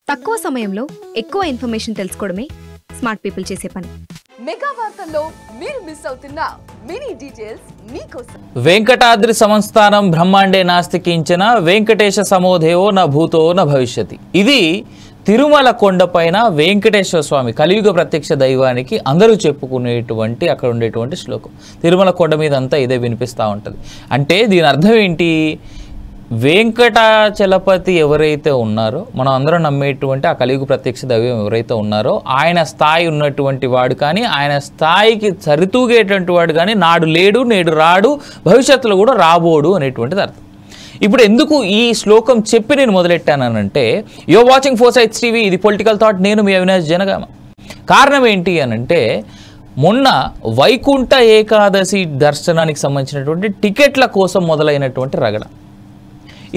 తక్కువ సమయంలో ఎక్కువ ఇన్ఫర్మేషన్ తెలుసుకోవడమే స్మార్ట్ పీపుల్ చేసే పని. మెగా వార్తల్లో మీరు మిస్ అవుతున్న మినీ డీటెయిల్స్ మీకోసం. వెంకటాద్రి సంస్థానం బ్రహ్మాండే నాస్తి కించన వెంకటేశ సమోదేవో న భూతో న భవిష్యతి. ఇది తిరుమల కొండపైన వెంకటేశ్వర స్వామి కలియుగ ప్రత్యక్ష దైవానికి అందరూ చెప్పుకునేటువంటి అక్కడ ఉండేటువంటి శ్లోకం. తిరుమల కొండ మీద అంతా ఇదే వినిపిస్తూ ఉంటుంది. అంటే దీని అర్థం ఏంటి? వెంకటాచలపతి ఎవరైతే ఉన్నారో, మనం అందరం నమ్మేటువంటి ఆ కలియుగ ప్రత్యక్ష దైవం ఎవరైతే ఉన్నారో, ఆయన స్థాయి ఉన్నటువంటి వాడు కానీ, ఆయన స్థాయికి సరితూగేటువంటి వాడు కానీ నాడు లేడు, నేడు రాడు, భవిష్యత్తులో కూడా రాబోడు అనేటువంటిది అర్థం. ఇప్పుడు ఎందుకు ఈ శ్లోకం చెప్పి నేను మొదలెట్టానంటే, యువర్ వాచింగ్ ఫోర్సైట్స్ టీవీ, ఇది పొలిటికల్ థాట్, నేను మీ అవినాష్ జనగామ. కారణం ఏంటి అనంటే, మొన్న వైకుంఠ ఏకాదశి దర్శనానికి సంబంధించినటువంటి టికెట్ల కోసం మొదలైనటువంటి రగడ.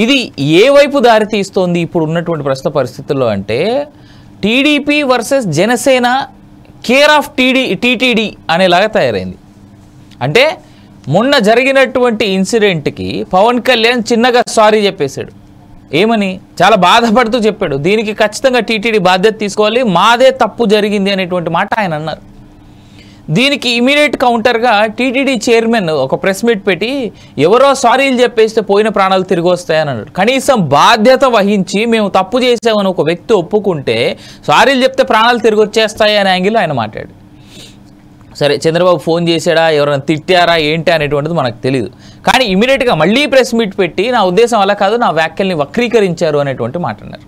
ఇది ఏ వైపు దారి తీస్తోంది ఇప్పుడు ఉన్నటువంటి ప్రస్తుత పరిస్థితుల్లో అంటే, TDP versus Janasena care of TTD అనేలాగా తయారైంది. అంటే మొన్న జరిగినటువంటి ఇన్సిడెంట్కి పవన్ కళ్యాణ్ చిన్నగా సారీ చెప్పేశాడు. ఏమని? చాలా బాధపడుతూ చెప్పాడు, దీనికి ఖచ్చితంగా టీటీడీ బాధ్యత తీసుకోవాలి, మాదే తప్పు జరిగింది అనేటువంటి మాట ఆయన అన్నారు. దీనికి ఇమీడియట్ కౌంటర్గా టీటీడీ చైర్మన్ ఒక ప్రెస్ మీట్ పెట్టి, ఎవరో సారీలు చెప్పేస్తే పోయిన ప్రాణాలు తిరిగి వస్తాయని అన్నాడు. కనీసం బాధ్యత వహించి మేము తప్పు చేసామని ఒక వ్యక్తి ఒప్పుకుంటే, సారీలు చెప్తే ప్రాణాలు తిరిగి వచ్చేస్తాయి అనే యాంగిల్లో ఆయన మాట్లాడు. సరే, చంద్రబాబు ఫోన్ చేశాడా, ఎవరైనా తిట్టారా ఏంటి అనేటువంటిది మనకు తెలియదు. కానీ ఇమీడియట్గా మళ్ళీ ప్రెస్ మీట్ పెట్టి, నా ఉద్దేశం అలా కాదు, నా వ్యాఖ్యల్ని వక్రీకరించారు అనేటువంటి మాట అన్నారు.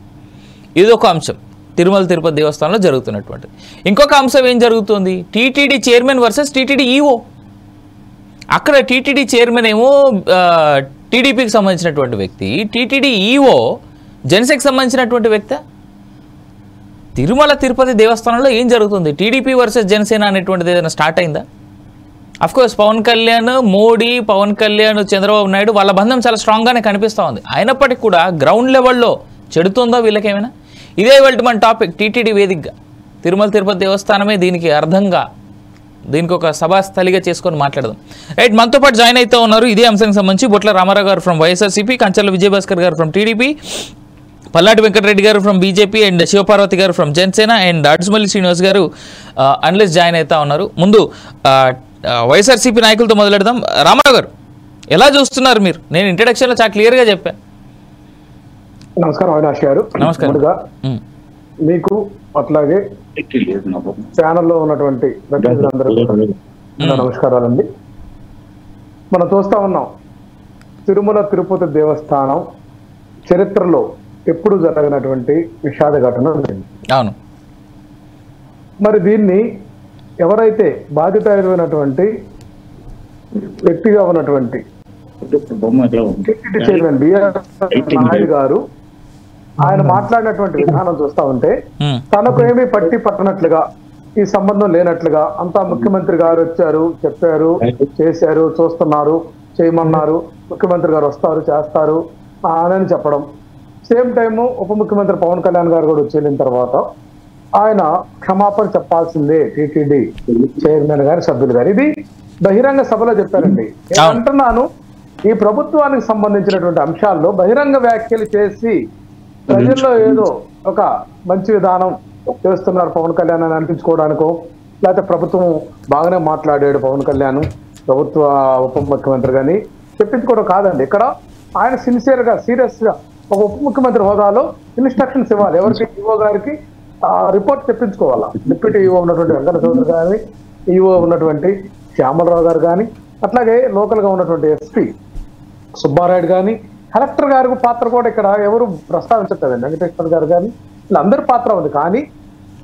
ఇది ఒక అంశం తిరుమల తిరుపతి దేవస్థానంలో జరుగుతున్నటువంటిది. ఇంకొక అంశం ఏం జరుగుతుంది? TTD chairman versus TTD EO. అక్కడ టీటీడీ చైర్మన్ ఏమో టీడీపీకి సంబంధించినటువంటి వ్యక్తి, టీటీడీ ఈఓ జనసేనకి సంబంధించినటువంటి వ్యక్తి. తిరుమల తిరుపతి దేవస్థానంలో ఏం జరుగుతుంది? టీడీపీ వర్సెస్ జనసేన అనేటువంటిది ఏదైనా స్టార్ట్ అయిందా? అఫ్కోర్స్ పవన్ కళ్యాణ్, మోడీ, పవన్ కళ్యాణ్, చంద్రబాబు నాయుడు వాళ్ళ బంధం చాలా స్ట్రాంగ్గానే కనిపిస్తూ ఉంది. అయినప్పటికీ కూడా గ్రౌండ్ లెవెల్లో చెడుతుందో వీళ్ళకేమైనా? ఇదే ఇవాల్టి మన టాపిక్. టీటీడీ వేదికగా తిరుమల తిరుపతి దేవస్థానమే దీనికి అర్థంగా, దీనికి ఒక సభాస్థలిగా చేసుకొని మాట్లాడదాం. రైట్, మనతో పాటు జాయిన్ అయితే ఉన్నారు ఇదే అంశానికి సంబంధించి బొట్ల రామారావు గారు ఫ్రమ్ వైఎస్ఆర్సీపీ, కంచర్ల విజయభాస్కర్ గారు ఫ్రమ్ టీడీపీ, పల్లాటి వెంకటరెడ్డి గారు ఫ్రమ్ బీజేపీ అండ్ శివపార్వతి గారు ఫ్రమ్ జనసేన అండ్ అడ్సుమల్లి శ్రీనివాస్ గారు అనలిస్ట్ జాయిన్ అవుతా ఉన్నారు. ముందు వైఎస్ఆర్సీపీ నాయకులతో మొదలెడదాం. రామారావు గారు, ఎలా చూస్తున్నారు మీరు? నేను ఇంట్రడక్షన్లో చాలా క్లియర్గా చెప్పాను. నమస్కారం అవినాష్ గారు. నమస్కారం. మీకు అట్లాగే ఛానల్లో ఉన్నటువంటి నమస్కారాలండి. మనం చూస్తా ఉన్నాం, తిరుమల తిరుపతి దేవస్థానం చరిత్రలో ఎప్పుడు జరగనటువంటి విషాద ఘటన. అవును. మరి దీన్ని ఎవరైతే బాధితులైనటువంటి వ్యక్తిగా ఉన్నటువంటి చైర్మన్ బిఆర్ నాయుడు గారు ఆయన మాట్లాడినటువంటి విధానం చూస్తా ఉంటే, తనకు ఏమీ పట్టి పట్టనట్లుగా, ఈ సంబంధం లేనట్లుగా, అంతా ముఖ్యమంత్రి గారు వచ్చారు, చెప్పారు, చేశారు, చూస్తున్నారు, చేయమన్నారు, ముఖ్యమంత్రి గారు వస్తారు, చేస్తారు అని చెప్పడం. సేమ్ టైము ఉప ముఖ్యమంత్రి పవన్ కళ్యాణ్ గారు కూడా వచ్చి వెళ్ళిన తర్వాత ఆయన క్షమాపణ చెప్పాల్సిందే టీటీడీ చైర్మన్ గారి, సభ్యులు గారు. ఇది బహిరంగ సభలో చెప్పారండి. నేను అంటున్నాను, ఈ ప్రభుత్వానికి సంబంధించినటువంటి అంశాల్లో బహిరంగ వ్యాఖ్యలు చేసి ప్రజల్లో ఏదో ఒక మంచి విధానం చేస్తున్నారు పవన్ కళ్యాణ్ అని అనిపించుకోవడానికో, లేకపోతే ప్రభుత్వం బాగానే మాట్లాడాడు పవన్ కళ్యాణ్ ప్రభుత్వ ఉప ముఖ్యమంత్రి కానీ చెప్పించుకోవడం కాదండి. ఇక్కడ ఆయన సిన్సియర్గా, సీరియస్గా ఒక ఉప ముఖ్యమంత్రి హోదాలో ఇన్స్ట్రక్షన్స్ ఇవ్వాలి. ఎవరికి? ఈఓ గారికి రిపోర్ట్ తెప్పించుకోవాలా. డిప్యూటీ ఈఓ ఉన్నటువంటి వెంకట చౌదరి కానీ, ఈఓ ఉన్నటువంటి శ్యామలరావు గారు కానీ, అట్లాగే లోకల్గా ఉన్నటువంటి ఎస్పీ సుబ్బారాయుడు కానీ, కలెక్టర్ గారికి పాత్ర కూడా ఇక్కడ ఎవరు ప్రస్తావించట్లేదండి. వెంకటేశ్వర గారు కానీ, వీళ్ళందరి పాత్ర ఉంది. కానీ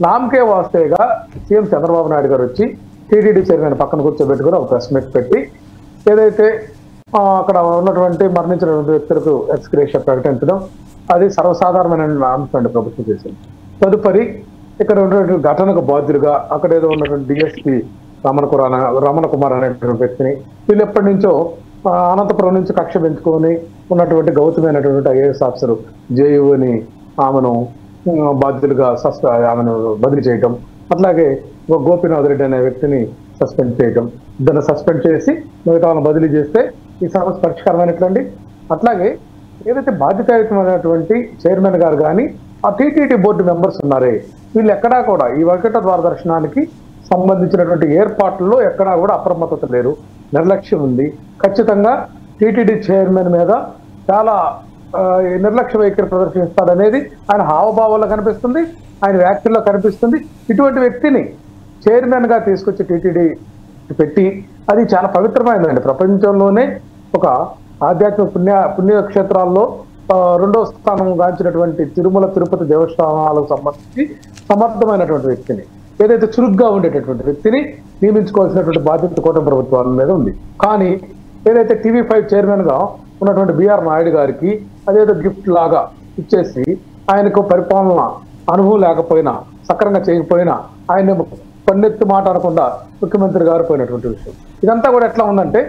నామకే వాస్తేగా సీఎం చంద్రబాబు నాయుడు గారు వచ్చి టీటీడీ చైర్మన్ పక్కన కూర్చోబెట్టుకుని ఒక ప్రెస్ మీట్ పెట్టి, ఏదైతే అక్కడ ఉన్నటువంటి మరణించినటువంటి వ్యక్తులకు ఎక్స్గ్రేషియా ప్రకటించడం, అది సర్వసాధారణమైన అంశం అండి ప్రభుత్వం చేసింది. తదుపరి ఇక్కడ ఉన్నటువంటి ఘటనకు బాధ్యులుగా అక్కడ ఏదో ఉన్నటువంటి డిఎస్పీ రమణ కుమార్ అనేటువంటి వ్యక్తిని, వీళ్ళు ఎప్పటి నుంచో అనంతపురం నుంచి కక్ష పెంచుకొని ఉన్నటువంటి గౌతమైనటువంటి ఐఏఎస్ ఆఫీసర్ జేయుని ఆమెను బాధ్యులుగా ఆమెను బదిలీ చేయటం, అట్లాగే గోపీనాథ్ రెడ్డి అనే వ్యక్తిని సస్పెండ్ చేయటం, దాన్ని సస్పెండ్ చేసి మిగతా వాళ్ళని బదిలీ చేస్తే ఈ సమస్య పరిష్కారమైనట్లండి. అట్లాగే ఏదైతే బాధ్యతాయుతమైనటువంటి చైర్మన్ గారు కానీ ఆ టీటీడీ బోర్డు మెంబర్స్ ఉన్నారే వీళ్ళు ఎక్కడా కూడా ఈ వెంకట దూరదర్శనానికి సంబంధించినటువంటి ఏర్పాట్లలో ఎక్కడా కూడా అప్రమత్తత లేరు, నిర్లక్ష్యం ఉంది. ఖచ్చితంగా టీటీడీ చైర్మన్ మీద చాలా నిర్లక్ష్య వైఖరి ప్రదర్శిస్తాడనేది ఆయన హావభావాల్లో కనిపిస్తుంది, ఆయన వ్యాఖ్యల్లో కనిపిస్తుంది. ఇటువంటి వ్యక్తిని చైర్మన్ గా తీసుకొచ్చి టీటీడీ పెట్టి అది చాలా పవిత్రమైనదండి. ప్రపంచంలోనే ఒక ఆధ్యాత్మిక పుణ్యక్షేత్రాల్లో రెండో స్థానం గాంచినటువంటి తిరుమల తిరుపతి దేవస్థానాలకు సంబంధించి సమర్థమైనటువంటి వ్యక్తిని, ఏదైతే చురుగ్గా ఉండేటటువంటి వ్యక్తిని నియమించుకోవాల్సినటువంటి బాధ్యత కూటమి ప్రభుత్వాల మీద ఉంది. కానీ ఏదైతే TV5 చైర్మన్ గా ఉన్నటువంటి బిఆర్ నాయుడు గారికి అదేదో గిఫ్ట్ లాగా ఇచ్చేసి ఆయనకు పరిపాలన అనుభవం లేకపోయినా, సక్రంగా చేయకపోయినా, ఆయన పన్నెత్తి మాట అనకుండా ముఖ్యమంత్రి గారు పోయినటువంటి విషయం. ఇదంతా కూడా ఎట్లా ఉందంటే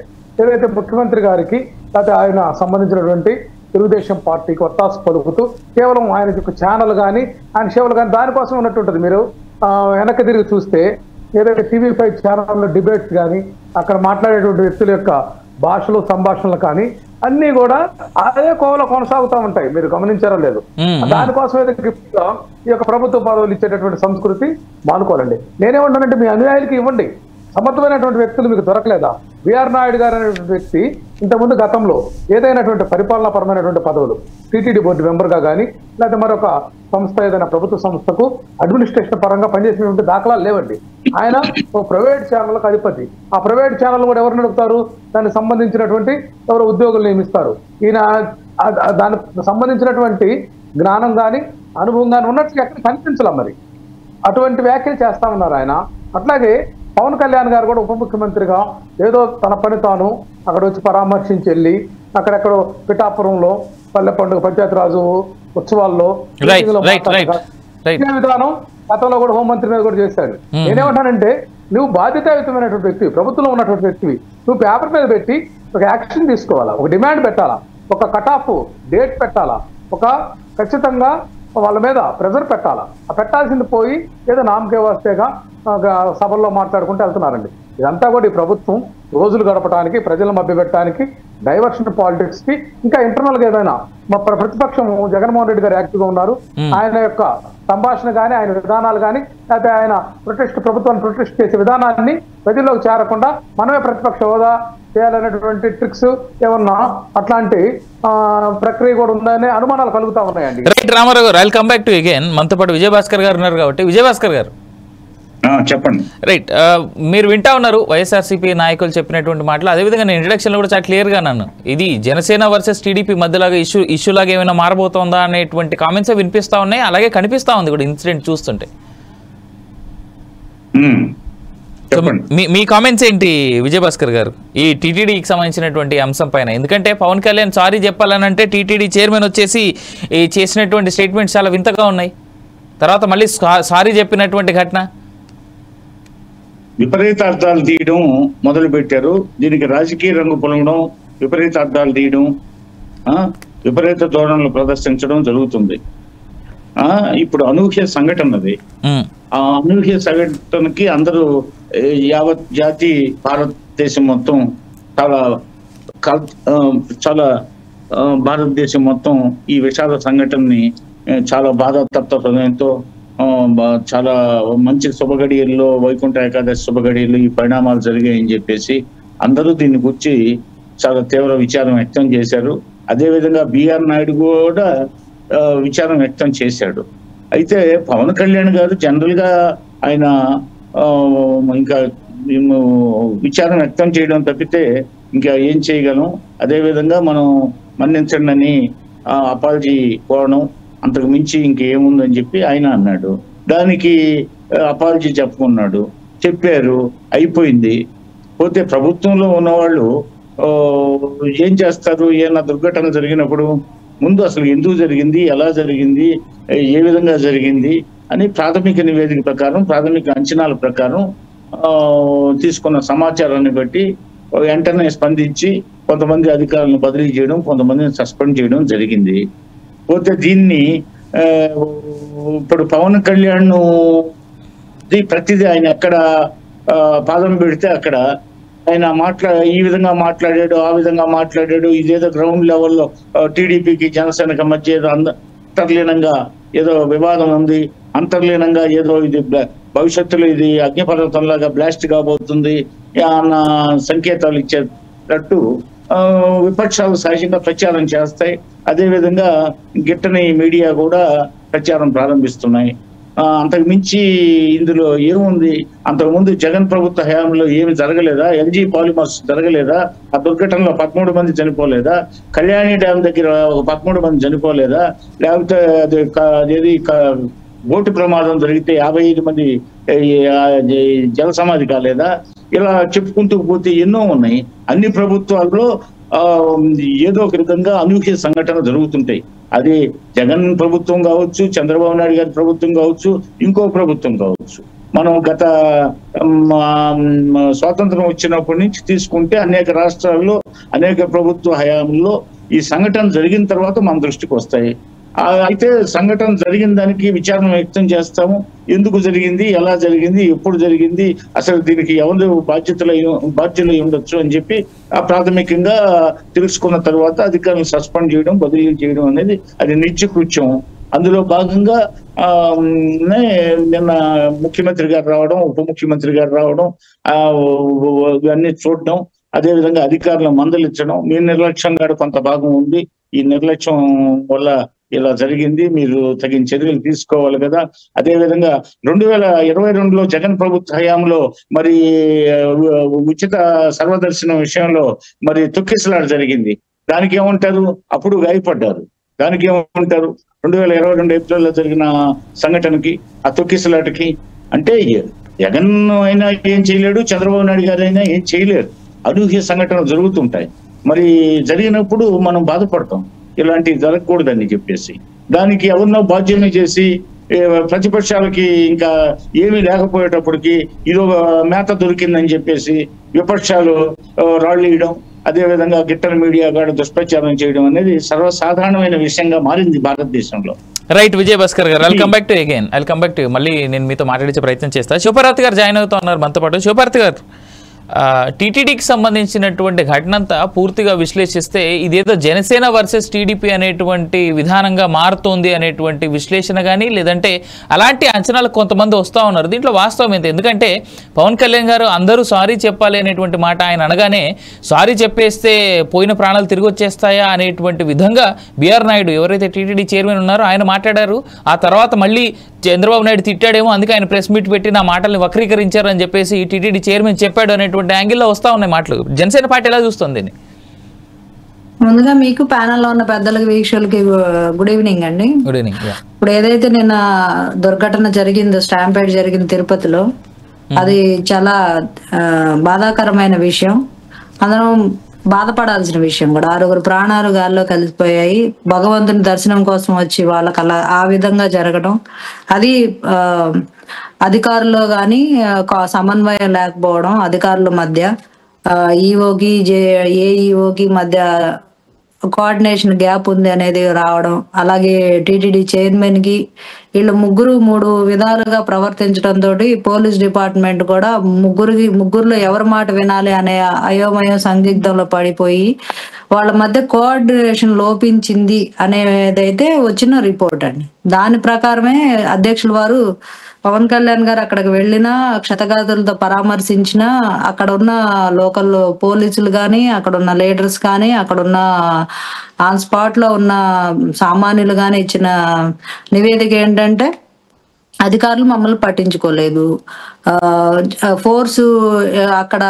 ఏదైతే ముఖ్యమంత్రి గారికి లేకపోతే ఆయన సంబంధించినటువంటి తెలుగుదేశం పార్టీకి ఒత్తాసు పలుకుతూ కేవలం ఆయనకి ఒక ఛానల్ కానీ ఆయన సేవలు కానీ దానికోసం ఉన్నట్టుంటుంది. మీరు వెనక్కి తిరిగి చూస్తే ఏదైతే TV5 ఛానల్లో డిబేట్స్ కానీ అక్కడ మాట్లాడేటువంటి వ్యక్తుల యొక్క భాషలు సంభాషణలు కానీ అన్ని కూడా అదే కోవలో కొనసాగుతూ ఉంటాయి. మీరు గమనించారో లేదు. దానికోసం అయితే గిఫ్ట్ గా ఈ యొక్క ప్రభుత్వ పదవులు ఇచ్చేటటువంటి సంస్కృతి మానుకోవాలండి. నేనేమంటానంటే మీ అనుయాయులకి ఇవ్వండి, సమర్థమైనటువంటి వ్యక్తులు మీకు దొరకలేదా? బిఆర్ నాయుడు గారు అనేటువంటి వ్యక్తి ఇంతకుముందు గతంలో ఏదైనటువంటి పరిపాలనాపరమైనటువంటి పదవులు టీటీడీ బోర్డు మెంబర్గా కానీ లేకపోతే మరొక సంస్థ ఏదైనా ప్రభుత్వ సంస్థకు అడ్మినిస్ట్రేషన్ పరంగా పనిచేసినటువంటి దాఖలాలు లేవండి. ఆయన ఒక ప్రైవేట్ ఛానల్కి అధిపతి. ఆ ప్రైవేట్ ఛానల్ కూడా ఎవరు నడుపుతారు? దానికి సంబంధించినటువంటి ఎవరు ఉద్యోగులు నియమిస్తారు. ఈయన దానికి సంబంధించినటువంటి జ్ఞానం కానీ అనుభవం కానీ ఉన్నట్లు ఎక్కడ కనిపించలే. మరి అటువంటి వ్యాఖ్యలు చేస్తా ఉన్నారు ఆయన. అట్లాగే పవన్ కళ్యాణ్ గారు కూడా ఉప ముఖ్యమంత్రిగా ఏదో తన పని తాను అక్కడ వచ్చి పరామర్శించి వెళ్ళి అక్కడెక్కడో పిఠాపురంలో పల్లె పండుగ పంచాయతీరాజు ఉత్సవాల్లో విధానం గతంలో కూడా హోంమంత్రి మీద కూడా చేశాడు. నేనేమంటానంటే నువ్వు బాధ్యతాయుతమైనటువంటి వ్యక్తివి, ప్రభుత్వంలో ఉన్నటువంటి వ్యక్తివి, నువ్వు పేపర్ మీద పెట్టి ఒక యాక్షన్ తీసుకోవాలా, ఒక డిమాండ్ పెట్టాలా, ఒక కట్ ఆఫ్ డేట్ పెట్టాలా, ఒక ఖచ్చితంగా వాళ్ళ మీద ప్రెజర్ పెట్టాలా. ఆ పెట్టాల్సింది పోయి ఏదో నామకే వస్తేగా సభల్లో మాట్లాడుకుంటూ వెళ్తున్నారండి. ఇదంతా కూడా ఈ ప్రభుత్వం రోజులు గడపడానికి, ప్రజలను మభ్యపెట్టడానికి, డైవర్షన్ పాలిటిక్స్ కి, ఇంకా ఇంటర్నల్ గా ఏదైనా మా ప్రతిపక్షం జగన్మోహన్ రెడ్డి గారు యాక్టివ్ గా ఉన్నారు. ఆయన యొక్క సంభాషణ కానీ ఆయన విధానాలు కానీ లేకపోతే ఆయన ప్రభుత్వాన్ని ప్రొటెస్ట్ చేసే విధానాన్ని ప్రజల్లోకి చేరకుండా మనమే ప్రతిపక్ష హోదా చేయాలనేటువంటి ట్రిక్స్ ఏమన్నా అట్లాంటి ప్రక్రియ కూడా ఉందనే అనుమానాలు కలుగుతా ఉన్నాయండి. రైట్ రామారావు గారు, I will come back to again. మనతో పాటు విజయభాస్కర్ గారు ఉన్నారు కాబట్టి, విజయభాస్కర్ గారు చెప్పండి. రైట్, మీరు వింటా ఉన్నారు వైఎస్ఆర్సీపీ నాయకులు చెప్పినటువంటి మాటలు. అదేవిధంగా నేను ఇంట్రడక్షన్లో కూడా చాలా క్లియర్గా నన్ను ఇది జనసేన వర్సెస్ టీడీపీ మధ్యలాగా ఇష్యూ లాగా ఏమైనా మారబోతోందా అనేటువంటి కామెంట్స్ వినిపిస్తూ ఉన్నాయి, అలాగే కనిపిస్తూ ఉంది కూడా ఇన్సిడెంట్ చూస్తుంటే. మీ కామెంట్స్ ఏంటి విజయభాస్కర్ గారు ఈ టీటీడీకి సంబంధించినటువంటి అంశం పైన? ఎందుకంటే పవన్ కళ్యాణ్ సారీ చెప్పాలనంటే టీటీడీ చైర్మన్ వచ్చేసి చేసినటువంటి స్టేట్మెంట్స్ చాలా వింతగా ఉన్నాయి. తర్వాత మళ్ళీ సారీ చెప్పినటువంటి ఘటన విపరీత అర్థాలు తీయడం మొదలు పెట్టారు. దీనికి రాజకీయ రంగు పొలవడం, విపరీత అర్థాలు తీయడం, విపరీత ధోరణులు ప్రదర్శించడం జరుగుతుంది. ఇప్పుడు అనూహ్య సంఘటన అది. ఆ అనూహ్య సంఘటనకి అందరూ యావత్ జాతి భారతదేశం మొత్తం చాలా భారతదేశం మొత్తం ఈ విషాద సంఘటనని చాలా బాధాతప్త హృదయంతో చాలా మంచి శుభగడియల్లో వైకుంఠ ఏకాదశి శుభగడియల్లో ఈ పరిణామాలు జరిగాయని చెప్పేసి అందరూ దీన్ని గురించి చాలా తీవ్ర విచారం వ్యక్తం చేశారు. అదేవిధంగా బిఆర్ నాయుడు కూడా విచారం వ్యక్తం చేశాడు. అయితే పవన్ కళ్యాణ్ గారు జనరల్ గా ఆయన ఇంకా విచారం వ్యక్తం చేయడం తప్పితే ఇంకా ఏం చేయగలం. అదేవిధంగా మనం మన్నించండి అని అపాలజీ కోరడం అంతకు మించి ఇంకేముందని చెప్పి ఆయన అన్నాడు. దానికి అపాలజీ చెప్పుకున్నాడు, చెప్పారు, అయిపోయింది. పోతే ప్రభుత్వంలో ఉన్నవాళ్ళు ఏం చేస్తారు? ఏమైనా దుర్ఘటన జరిగినప్పుడు ముందు అసలు ఎందుకు జరిగింది, ఎలా జరిగింది, ఏ విధంగా జరిగింది అని ప్రాథమిక నివేదిక ప్రకారం, ప్రాథమిక అంచనాల ప్రకారం తీసుకున్న సమాచారాన్ని బట్టి వెంటనే స్పందించి కొంతమంది అధికారులను బదిలీ చేయడం, కొంతమందిని సస్పెండ్ చేయడం జరిగింది. పోతే దీన్ని ఇప్పుడు పవన్ కళ్యాణ్ ప్రతిదీ ఆయన ఎక్కడ పాదం పెడితే అక్కడ ఆయన ఈ విధంగా మాట్లాడాడు, ఆ విధంగా మాట్లాడాడు, ఇదేదో గ్రౌండ్ లెవెల్లో టీడీపీకి జనసేనకి మధ్య ఏదో అంతర్లీనంగా ఏదో వివాదం ఉంది, అంతర్లీనంగా ఏదో ఇది భవిష్యత్తులో ఇది అగ్నిపర్వతంలాగా బ్లాస్ట్ కాబోతుంది అన్న సంకేతాలు ఇచ్చేటట్టు విపక్షాలు సహజంగా ప్రచారం చేస్తాయి. అదేవిధంగా గిట్టని మీడియా కూడా ప్రచారం ప్రారంభిస్తున్నాయి. అంతకు మించి ఇందులో ఏముంది? అంతకుముందు జగన్ ప్రభుత్వ హయాంలో ఏమి జరగలేదా? ఎల్జీ పాలిమర్స్ జరగలేదా? ఆ దుర్ఘటనలో 13 మంది చనిపోలేదా? కళ్యాణి డ్యామ్ దగ్గర ఒక 13 మంది చనిపోలేదా? లేకపోతే అది బోటు ప్రమాదం జరిగితే 55 మంది జల సమాధి కాలేదా? ఇలా చెప్పుకుంటూ పోతే ఎన్నో ఉన్నాయి. అన్ని ప్రభుత్వాల్లో ఏదో ఒక విధంగా అనూహ్య సంఘటనలు జరుగుతుంటాయి. అది జగన్ ప్రభుత్వం కావచ్చు, చంద్రబాబు నాయుడు గారి ప్రభుత్వం కావచ్చు, ఇంకో ప్రభుత్వం కావచ్చు. మనం గత స్వాతంత్రం వచ్చినప్పటి నుంచి తీసుకుంటే అనేక రాష్ట్రాల్లో అనేక ప్రభుత్వ హయాంలో ఈ సంఘటన జరిగిన తర్వాత మన దృష్టికి వస్తాయి. అయితే సంఘటన జరిగిన దానికి విచారణ వ్యక్తం చేస్తాము. ఎందుకు జరిగింది, ఎలా జరిగింది, ఎప్పుడు జరిగింది, అసలు దీనికి ఎవరు బాధ్యులు ఉండొచ్చు అని చెప్పి ప్రాథమికంగా తెలుసుకున్న తర్వాత అధికారులను సస్పెండ్ చేయడం, బదిలీ చేయడం అనేది అది నిత్యకృత్యం. అందులో భాగంగా నిన్న ముఖ్యమంత్రి గారు రావడం, ఉప ముఖ్యమంత్రి గారు రావడం, ఇవన్నీ చూడడం, అదేవిధంగా అధికారులను మందలించడం. మీ నిర్లక్ష్యంగా కొంత భాగం ఉంది, ఈ నిర్లక్ష్యం వల్ల ఇలా జరిగింది, మీరు తగిన చర్యలు తీసుకోవాలి కదా. అదేవిధంగా 2022లో జగన్ ప్రభుత్వ హయాంలో మరి ఉచిత సర్వదర్శనం విషయంలో మరి తొక్కిసలాట జరిగింది. దానికి ఏమంటారు? అప్పుడు గాయపడ్డారు. దానికి ఏమంటారు? 2022 ఏప్రిల్లో జరిగిన సంఘటనకి, ఆ తొక్కిసలాటకి. అంటే జగన్ అయినా ఏం చేయలేడు, చంద్రబాబు నాయుడు గారు అయినా ఏం చేయలేరు. అనూహ్య సంఘటనలు జరుగుతుంటాయి. మరి జరిగినప్పుడు మనం బాధపడతాం, ఇలాంటివి జరగకూడదని చెప్పేసి. దానికి ఎవరినో బాధ్యుల్ని చేసి ప్రతిపక్షాలకి ఇంకా ఏమీ లేకపోయేటప్పటికి ఇదో మేత దొరికిందని చెప్పేసి విపక్షాలు రాళ్ళు వేయడం, అదేవిధంగా గిట్టని మీడియా కూడా దుష్ప్రచారం చేయడం అనేది సర్వసాధారణమైన విషయంగా మారింది భారతదేశంలో. రైట్ విజయ్ భాస్కర్ గారు, ఐల్ కమ్ బ్యాక్ టు మళ్ళీ నేను మీతో మాట్లాడించే ప్రయత్నం చేస్తాను. శివపార్వతి గారు జాయిన్ అవుతా ఉన్నారు మనతో పాటు. శివపార్వతి గారు, టీటీడీకి సంబంధించినటువంటి ఘటనంతా పూర్తిగా విశ్లేషిస్తే ఇదేదో జనసేన వర్సెస్ టీడీపీ అనేటువంటి విధానంగా మారుతోంది అనేటువంటి విశ్లేషణ కానీ, లేదంటే అలాంటి అంచనాలు కొంతమంది వస్తూ ఉన్నారు. దీంట్లో వాస్తవం ఏంటి? ఎందుకంటే పవన్ కళ్యాణ్ గారు అందరూ సారీ చెప్పాలి అనేటువంటి మాట ఆయన అనగానే, సారీ చెప్పేస్తే పోయిన ప్రాణాలు తిరిగి వచ్చేస్తాయా అనేటువంటి విధంగా బిఆర్ నాయుడు ఎవరైతే టీటీడీ చైర్మన్ ఉన్నారో ఆయన మాట్లాడారు. ఆ తర్వాత మళ్ళీ చంద్రబాబు నాయుడు తిట్టాడేమో, అందుకే ఆయన ప్రెస్ మీట్ పెట్టి నా మాటల్ని వక్రీకరించారని చెప్పేసి టీటీడీ చైర్మన్ చెప్పాడు అనేటువంటి యాంగిల్లో వస్తా ఉన్నాయి మాటలు. జనసేన పార్టీ ఎలా చూస్తుంది? ముందుగా మీకు ప్యానెల్లో ఉన్న పెద్దలకి, వీక్షకులకి గుడ్ ఈవినింగ్ అండి. Good evening. ఇప్పుడు ఏదైతే నిన్న దుర్ఘటన జరిగిందో, స్టాంపేడ్ జరిగింది తిరుపతిలో, అది చాలా బాధాకరమైన విషయం. అందరం బాధపడాల్సిన విషయం కూడా. 6 ప్రాణాలు గాల్లో కలిసిపోయాయి. భగవంతుని దర్శనం కోసం వచ్చి వాళ్ళకి అలా ఆ విధంగా జరగడం, అది అధికారుల్లో కానీ సమన్వయం లేకపోవడం, అధికారుల మధ్య ఈఓకి ఏఈఓకి మధ్య కోఆర్డినేషన్ గ్యాప్ ఉంది అనేది రావడం, అలాగే టీటీడీ చైర్మన్ కి వీళ్ళు ముగ్గురు విధాలుగా ప్రవర్తించడంతో పోలీస్ డిపార్ట్మెంట్ కూడా ముగ్గురులో ఎవరి మాట వినాలి అనే అయోమయం సందిగ్ధంలో పడిపోయి వాళ్ళ మధ్య కోఆర్డినేషన్ లోపించింది అనేదైతే వచ్చిన రిపోర్ట్ అండి. దాని ప్రకారమే అధ్యక్షుల వారు పవన్ కళ్యాణ్ గారు అక్కడికి వెళ్ళినా, క్షతగాతులతో పరామర్శించినా, అక్కడ ఉన్న లోకల్ పోలీసులు కానీ, అక్కడ ఉన్న లీడర్స్ కానీ, అక్కడ ఉన్న ఆన్ స్పాట్ లో ఉన్న సామాన్యులు కానీ ఇచ్చిన నివేదిక ఏంటంటే, అధికారులు మమ్మల్ని పట్టించుకోలేదు. ఫోర్సు అక్కడ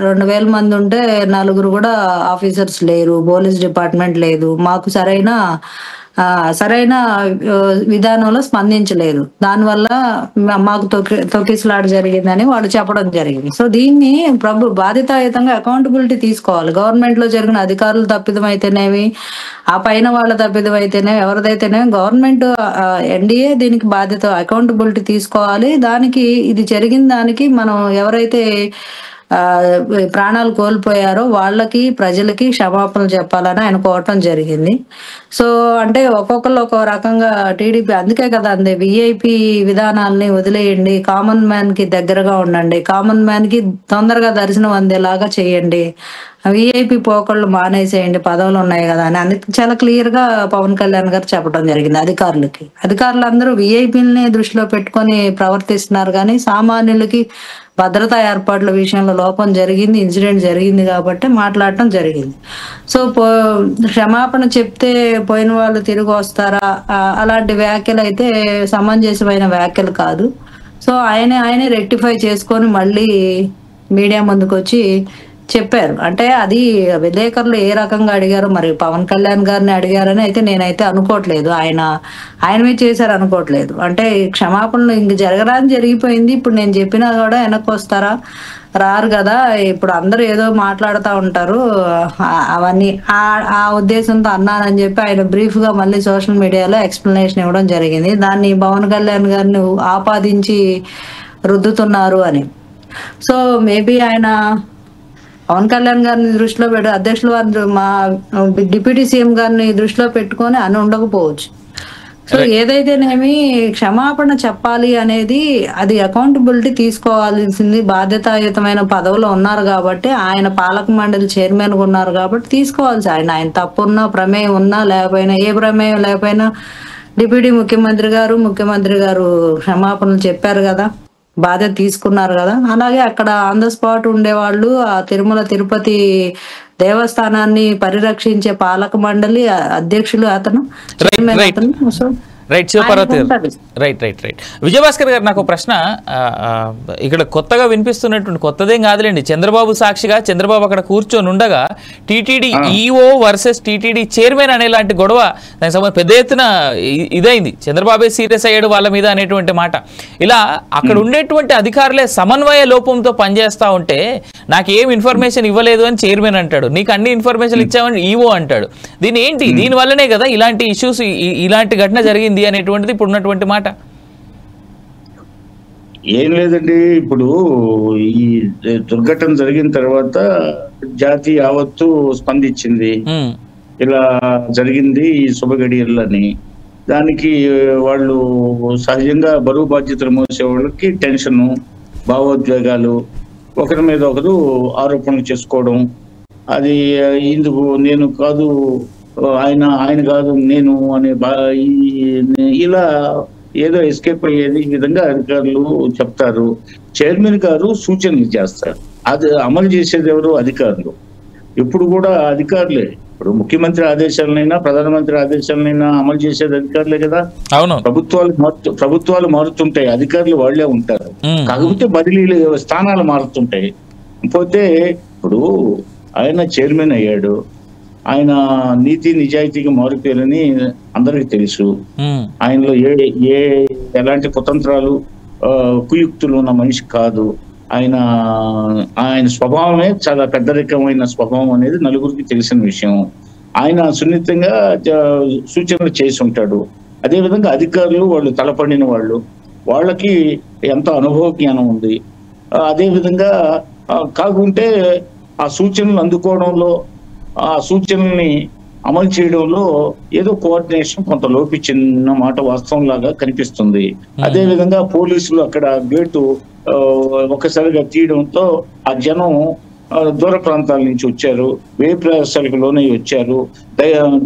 2000 మంది ఉంటే 4 కూడా ఆఫీసర్స్ లేరు, పోలీస్ డిపార్ట్మెంట్ లేదు, మాకు సరైన విధానంలో స్పందించలేదు, దానివల్ల మాకు తొక్కిసలాట జరిగిందని వాళ్ళు చెప్పడం జరిగింది. సో దీన్ని బాధ్యతాయుతంగా అకౌంటబిలిటీ తీసుకోవాలి. గవర్నమెంట్ లో జరిగిన అధికారులు తప్పిదం అయితేనేవి, ఆ పైన వాళ్ళ తప్పిదం అయితేనే, ఎవరిదైతేనే గవర్నమెంట్ ఎన్డీఏ దీనికి బాధ్యత అకౌంటబిలిటీ తీసుకోవాలి. దానికి ఇది జరిగిన దానికి మనం ఎవరైతే ప్రాణాలు కోల్పోయారో వాళ్ళకి, ప్రజలకి క్షమాపణలు చెప్పాలని ఆయన కోరటం జరిగింది. సో అంటే ఒక్కొక్కరు ఒక్కో రకంగా టీడీపీ అందుకే కదా అండి విఐపి విధానాల్ని వదిలేయండి, కామన్ మ్యాన్ కి దగ్గరగా ఉండండి, కామన్ మ్యాన్ కి తొందరగా దర్శనం అందేలాగా చేయండి, విఐపి పోకళ్ళు మానేసేయండి, పదవులు ఉన్నాయి కదా అని అందుకు చాలా క్లియర్ గా పవన్ కళ్యాణ్ గారు చెప్పడం జరిగింది అధికారులకి. అధికారులు అందరూ విఐపిని దృష్టిలో పెట్టుకొని ప్రవర్తిస్తున్నారు కానీ సామాన్యులకి భద్రతా ఏర్పాట్ల విషయంలో లోపం జరిగింది, ఇన్సిడెంట్ జరిగింది కాబట్టి మాట్లాడటం జరిగింది. సో క్షమాపణ చెప్తే పోయిన వాళ్ళు తిరిగి వస్తారా, అలాంటి వ్యాఖ్యలు అయితే సమంజసమైన వ్యాఖ్యలు కాదు. సో ఆయనే రెక్టిఫై చేసుకొని మళ్ళీ మీడియా ముందుకు వచ్చి చెప్పారు. అంటే అది విలేకరులు ఏ రకంగా అడిగారు మరి పవన్ కళ్యాణ్ గారిని అడిగారని అయితే నేనైతే అనుకోవట్లేదు, ఆయన మీద చేశారు అనుకోవట్లేదు. అంటే క్షమాపణలు ఇంక జరగరాని జరిగిపోయింది, ఇప్పుడు నేను చెప్పినా కూడా వెనక్కి వస్తారా, రారు కదా, ఇప్పుడు అందరూ ఏదో మాట్లాడుతూ ఉంటారు అవన్నీ ఆ ఉద్దేశంతో అన్నానని చెప్పి ఆయన బ్రీఫ్ గా మళ్ళీ సోషల్ మీడియాలో ఎక్స్ప్లెనేషన్ ఇవ్వడం జరిగింది. దాన్ని పవన్ కళ్యాణ్ గారిని ఆపాదించి రుద్దుతున్నారు అని. సో మేబీ ఆయన పవన్ కళ్యాణ్ గారిని దృష్టిలో పెట్టి అధ్యక్షుల వారి మా డిప్యూటీ సీఎం గారిని దృష్టిలో పెట్టుకొని అని ఉండకపోవచ్చు. సో ఏదైతేనేమి క్షమాపణ చెప్పాలి అనేది అది అకౌంటబిలిటీ తీసుకోవాల్సింది, బాధ్యతాయుతమైన పదవిలో ఉన్నారు కాబట్టి ఆయన పాలక మండలి చైర్మన్ గా ఉన్నారు కాబట్టి తీసుకోవాల్సి ఆయన తప్పున్నా ప్రమేయం ఉన్నా లేకపోయినా ఏ ప్రమేయం లేకపోయినా డిప్యూటీ ముఖ్యమంత్రి గారు క్షమాపణలు చెప్పారు కదా, బాధ్యత తీసుకున్నారు కదా. అలాగే అక్కడ ఆన్ ద స్పాట్ ఉండేవాళ్ళు ఆ తిరుమల తిరుపతి దేవస్థానాన్ని పరిరక్షించే పాలక మండలి అధ్యక్షులు అతను చైర్మన్ అతను. So right Shivaparvati right Vijayabhaskar గారు నాకు ప్రశ్న, ఇక్కడ కొత్తగా వినిపిస్తున్నటువంటి కొత్తదేం కాదులేండి, చంద్రబాబు సాక్షిగా చంద్రబాబు అక్కడ కూర్చొని ఉండగా TTD EO versus TTD chairman అనేలాంటి గొడవ దానికి సంబంధించి పెద్ద ఎత్తున ఇదైంది, చంద్రబాబే సీరియస్ అయ్యాడు వాళ్ళ మీద అనేటువంటి మాట. ఇలా అక్కడ ఉండేటువంటి అధికారులే సమన్వయ లోపంతో పనిచేస్తా ఉంటే నాకు ఏం ఇన్ఫర్మేషన్ ఇవ్వలేదు అని చైర్మన్ అంటాడు, నీకు అన్ని ఇన్ఫర్మేషన్ ఇచ్చామని ఈఓ అంటాడు. దీని ఏంటి, దీని వల్లనే కదా ఇలాంటి ఇష్యూస్ ఇలాంటి ఘటన జరిగింది అనేటువంటిది ఇప్పుడు ఉన్నటువంటి మాట. ఏం లేదండి, ఇప్పుడు ఈ దుర్ఘటన జరిగిన తర్వాత జాతి యావత్తు స్పందించింది, ఇలా జరిగింది ఈ శుభగడియలని. దానికి వాళ్ళు సహజంగా బరువు బాధ్యతలు మోసే వాళ్ళకి టెన్షను, భావోద్వేగాలు, ఒకరి మీద ఒకరు ఆరోపణలు చేసుకోవడం, అది ఇందుకు నేను కాదు ఆయన కాదు నేను అనే ఇలా ఏదో ఎస్కేప్ అయ్యేది ఈ విధంగా అధికారులు చెప్తారు. చైర్మన్ గారు సూచనలు చేస్తారు, అది అమలు చేసేది ఎవరు? అధికారులు. ఇప్పుడు కూడా అధికారులే, ఇప్పుడు ముఖ్యమంత్రి ఆదేశాలనైనా ప్రధానమంత్రి ఆదేశాలనైనా అమలు చేసేది అధికారులే కదా. అవును, ప్రభుత్వాలు మారుతుంటాయి, అధికారులు వాళ్లే ఉంటారు, కాకపోతే బదిలీలు స్థానాలు మారుతుంటాయి. పోతే ఇప్పుడు ఆయన చైర్మన్ అయ్యాడు, ఆయన నీతి నిజాయితీగా మారిపోయారని అందరికి తెలుసు. ఆయనలో ఎలాంటి కుతంత్రాలు కుయుక్తులు ఉన్న మనిషి కాదు. ఆయన స్వభావమే చాలా పెద్దరికమైన స్వభావం అనేది నలుగురికి తెలిసిన విషయం. ఆయన సున్నితంగా సూచనలు చేసి ఉంటాడు. అదేవిధంగా అధికారులు వాళ్ళు తలపడిన వాళ్ళు, వాళ్ళకి ఎంత అనుభవ జ్ఞానం ఉంది. అదేవిధంగా కాకుంటే ఆ సూచనలు అందుకోవడంలో, ఆ సూచనల్ని అమలు చేయడంలో ఏదో కోఆర్డినేషన్ కొంత లోపించిన మాట వాస్తవం లాగా కనిపిస్తుంది. అదే విధంగా పోలీసులు అక్కడ గేటు ఒక్కసారిగా తీయడంతో ఆ జనం దూర ప్రాంతాల నుంచి వచ్చారు, వ్యయ ప్రదేశాలకు లోనై వచ్చారు,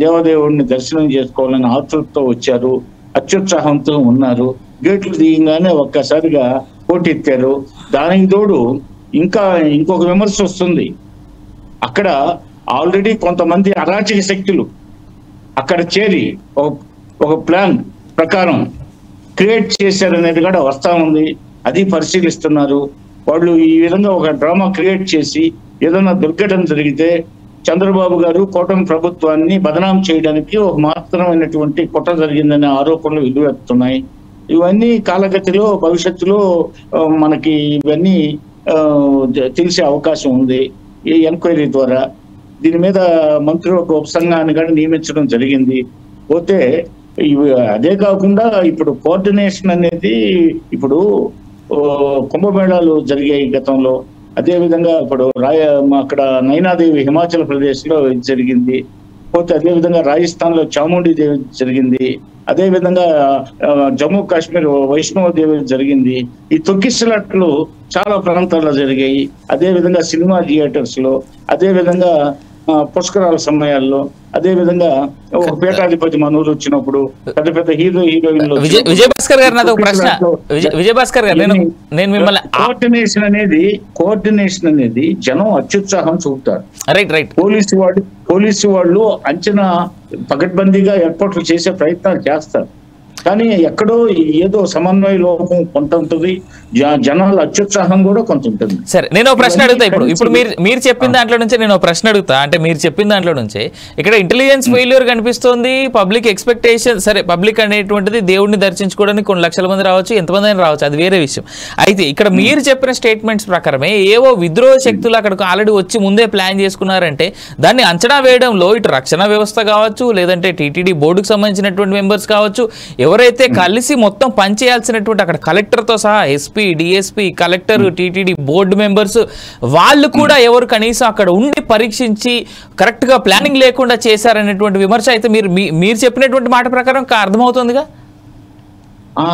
దేవదేవుడిని దర్శనం చేసుకోవాలని ఆతృతతో వచ్చారు, అత్యుత్సాహంతో ఉన్నారు. గేట్లు తీయగానే ఒక్కసారిగా పోటెత్తారు. దానికి తోడు ఇంకొక విమర్శ వస్తుంది, అక్కడ ఆల్రెడీ కొంతమంది అరాచక శక్తులు అక్కడ చేరి ఒక ప్లాన్ ప్రకారం క్రియేట్ చేశారనేది కూడా వస్తా ఉంది. అది పరిశీలిస్తున్నారు వాళ్ళు. ఈ విధంగా ఒక డ్రామా క్రియేట్ చేసి ఏదైనా దుర్ఘటన జరిగితే చంద్రబాబు గారు కూటమి ప్రభుత్వాన్ని బదనాం చేయడానికి ఒక మాత్రమైనటువంటి కుట్ర జరిగిందనే ఆరోపణలు వెల్లువెత్తుతున్నాయి. ఇవన్నీ కాలగతిలో భవిష్యత్తులో మనకి ఇవన్నీ తెలిసే అవకాశం ఉంది ఈ ఎంక్వైరీ ద్వారా. దీని మీద మంత్రులకు ఉపసంఘాన్ని కూడా నియమించడం జరిగింది. పోతే అదే కాకుండా ఇప్పుడు కోఆర్డినేషన్ అనేది, ఇప్పుడు కుంభమేళాలు జరిగాయి గతంలో, అదే విధంగా ఇప్పుడు అక్కడ నైనాదేవి హిమాచల్ ప్రదేశ్ లో జరిగింది. పోతే అదేవిధంగా రాజస్థాన్ లో చాముండి దేవి జరిగింది, అదేవిధంగా జమ్మూ కాశ్మీర్ వైష్ణవ దేవి జరిగింది. ఈ తొక్కిసలాట్లు చాలా ప్రాంతాల్లో జరిగాయి. అదేవిధంగా సినిమా థియేటర్స్ లో, అదేవిధంగా పుష్కరాల సమయాల్లో, అదేవిధంగా ఒక పీఠాధిపతి మనూరు వచ్చినప్పుడు, పెద్ద పెద్ద హీరోయిన్లు. విజయభాస్కర్ గారు నాది ఒక ప్రశ్న. విజయభాస్కర్ గారు, నేను మిమ్మల్ని కోఆర్డినేషన్ అనేది జనం అత్యుత్సాహం చూపుతారు. రైట్. పోలీసు వాళ్ళు అంచనా పకడ్బందీగా ఏర్పాట్లు చేసే ప్రయత్నాలు చేస్తారు, కానీ ఎక్కడో ఏదో సమన్వయ లోపం కొంత ఉంటుంది, జనాల అత్యుత్సాహం కూడా కొంత ఉంటుంది. సరే, నేను ఒక ప్రశ్న అడుగుతా. ఇప్పుడు మీరు చెప్పిన దాంట్లో నుంచి నేను ఒక ప్రశ్న అడుగుతా. అంటే మీరు చెప్పిన దాంట్లో నుంచి ఇక్కడ ఇంటెలిజెన్స్ ఫెయిల్యూర్ కనిపిస్తోంది, పబ్లిక్ ఎక్స్పెక్టేషన్. సరే, పబ్లిక్ అనేటువంటిది దేవుడిని దర్శించుకోవడానికి కొన్ని లక్షల మంది రావచ్చు, ఎంతమంది అయినా రావచ్చు, అది వేరే విషయం. అయితే ఇక్కడ మీరు చెప్పిన స్టేట్మెంట్స్ ప్రకారమే ఏవో విద్రోహ శక్తులు అక్కడికి ఆల్రెడీ వచ్చి ముందే ప్లాన్ చేసుకున్నారంటే దాన్ని అంచనా వేయడంలో ఇటు రక్షణ వ్యవస్థ కావచ్చు, లేదంటే టీటీడీ బోర్డుకు సంబంధించినటువంటి మెంబర్స్ కావచ్చు, ఎవరైతే కలిసి మొత్తం పనిచేయాల్సినటువంటి అక్కడ కలెక్టర్తో సహా SP, DSP, collector, TTD board members వాళ్ళు కూడా ఎవరు కనీసం అక్కడ ఉండి పరీక్షించి కరెక్ట్గా ప్లానింగ్ లేకుండా చేశారనేటువంటి విమర్శ అయితే మీరు చెప్పినటువంటి మాట ప్రకారం అర్థమవుతుందిగా?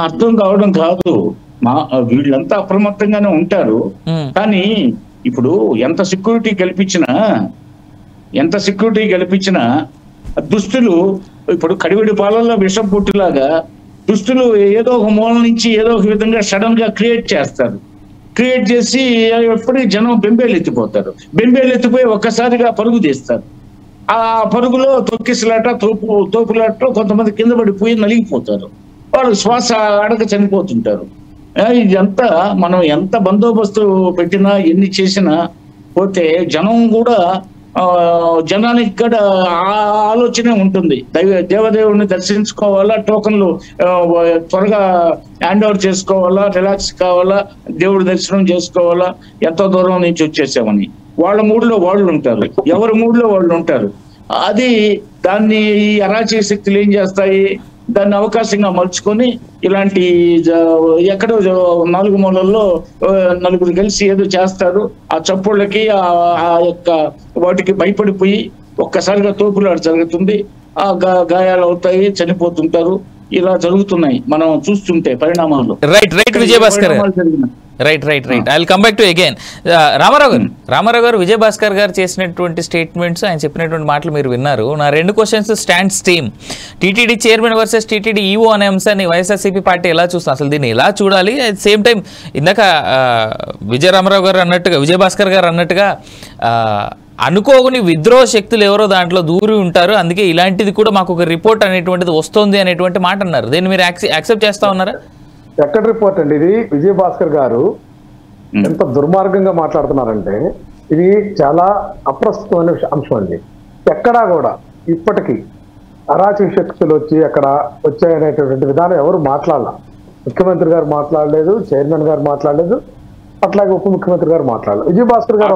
అర్థం కావడం కాదు, వీళ్ళంతా అప్రమత్తంగానే ఉంటారు. కానీ ఇప్పుడు ఎంత సెక్యూరిటీ కల్పించినా దుస్తులు ఇప్పుడు కడివిడి పాలల్లో విషం పుట్టులాగా దుస్తులు ఏదో ఒక మూల నుంచి ఏదో ఒక విధంగా సడన్ గా క్రియేట్ చేసి ఎప్పటికీ జనం బెంబేలు ఎత్తిపోయి ఒక్కసారిగా పరుగు తీస్తారు. ఆ పరుగులో తొక్కిసలాట, తోపులాటలో కొంతమంది కింద పడిపోయి నలిగిపోతారు, వాళ్ళు శ్వాస ఆడక చనిపోతుంటారు. ఇదంతా మనం ఎంత బందోబస్తు పెట్టినా ఎన్ని చేసినా పోతే జనానికి కూడా ఆలోచనే ఉంటుంది. దేవదేవుడిని దర్శించుకోవాలా, టోకన్లు త్వరగా హ్యాండ్ ఓవర్ చేసుకోవాలా, రిలాక్స్ కావాలా, దేవుడి దర్శనం చేసుకోవాలా, ఎంతో దూరం నుంచి వచ్చేసామని వాళ్ళ మూడ్లో వాళ్ళు ఉంటారు, ఎవరి మూడ్లో వాళ్ళు ఉంటారు. అది దాన్ని ఈ అరాచక శక్తులు ఏం చేస్తాయి, దాన్ని అవకాశంగా మలుచుకొని ఇలాంటి ఎక్కడో 4 మూలల్లో నలుగురు కలిసి ఏదో చేస్తారు. ఆ చప్పుళ్ళకి ఆ యొక్క వాటికి భయపడిపోయి ఒక్కసారిగా తోపులాట జరుగుతుంది, ఆ గాయాలు అవుతాయి, చనిపోతుంటారు. ఇలా జరుగుతున్నాయి మనం చూస్తుంటే పరిణామాలు. Right Vijayabhaskar right I will come back to again. Ramarao garu Vijayabhaskar గారు చేసినటువంటి స్టేట్మెంట్స్, ఆయన చెప్పినటువంటి మాటలు మీరు విన్నారు. నా 2 questions stands team, TTD chairman versus TTD EO అనే అంశాన్ని వైఎస్ఆర్సీపీ పార్టీ ఎలా చూస్తాం, అసలు దీన్ని ఎలా చూడాలి? అట్ సేమ్ టైం ఇందాక విజయభాస్కర్ గారు అన్నట్టుగా అనుకోని విద్రోహ శక్తులు ఎవరో దాంట్లో దూరి ఉంటారు, అందుకే ఇలాంటిది కూడా మాకు ఒక రిపోర్ట్ అనేటువంటిది వస్తుంది అనేటువంటి మాట అన్నారు. దీన్ని మీరు యాక్సెప్ట్ చేస్తా ఉన్నారా? ఎక్కడ రిపోర్ట్ అండి ఇది? విజయభాస్కర్ గారు ఎంత దుర్మార్గంగా మాట్లాడుతున్నారంటే ఇది చాలా అప్రస్తుతమైన అంశం అండి. ఎక్కడా కూడా ఇప్పటికీ అరాచక శక్తులు వచ్చి అక్కడ వచ్చాయనేటువంటి విధానం ఎవరు మాట్లాడాల. ముఖ్యమంత్రి గారు మాట్లాడలేదు, చైర్మన్ గారు మాట్లాడలేదు, అట్లాగే ఉప ముఖ్యమంత్రి గారు మాట్లాడారు. విజయభాస్కర్ గారు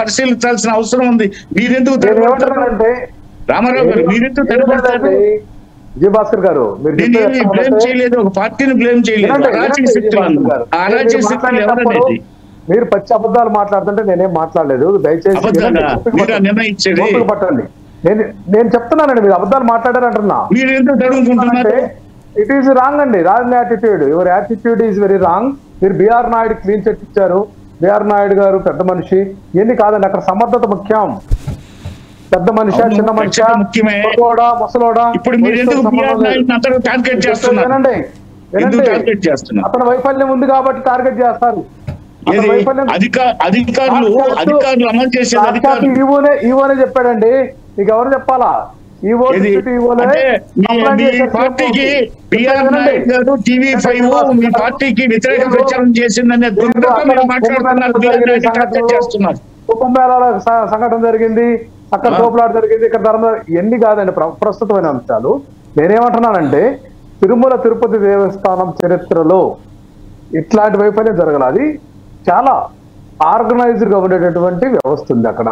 పరిశీలించాల్సిన అవసరం ఉంది. మీరెందుకు రామారావు గారు విజయభాస్కర్ గారు బ్లేమ్ చేయలేదు, ఒక పార్టీని బ్లేమ్ చేయలేదు. మీరు పచ్చి అబద్ధాలు మాట్లాడుతుంటే నేనేం మాట్లాడలేదు, దయచేసి పట్టండి. నేను చెప్తున్నానండి, మీరు అబద్ధాలు మాట్లాడారంటున్నా. ఇట్ ఈస్ రాంగ్ అండి, wrong attitude. Your attitude is very wrong. మీరు బిఆర్ నాయుడు క్లీన్ చిట్ ఇచ్చారు, బిఆర్ నాయుడు గారు పెద్ద మనిషి, ఎన్ని కాదండి, అక్కడ సమర్థత ముఖ్యం. పెద్ద మనిషి, చిన్న మనిషి, ముసలోడా, అతని వైఫల్యం ఉంది కాబట్టి టార్గెట్ చేస్తారు. ఈవోనే చెప్పాడండి, మీకు ఎవరు చెప్పాలా? కుంభమేళాల సంఘటన జరిగింది, అక్కడ తోపులాట జరిగింది, ఇక్కడ ధర్మ, ఇవన్నీ కాదండి ప్రస్తుతమైన అంశాలు. నేనేమంటున్నానంటే తిరుమల తిరుపతి దేవస్థానం చరిత్రలో ఇట్లాంటి వైఫల్యం జరగాలి. అది చాలా ఆర్గనైజ్డ్ గా ఉండేటటువంటి వ్యవస్థ ఉంది. అక్కడ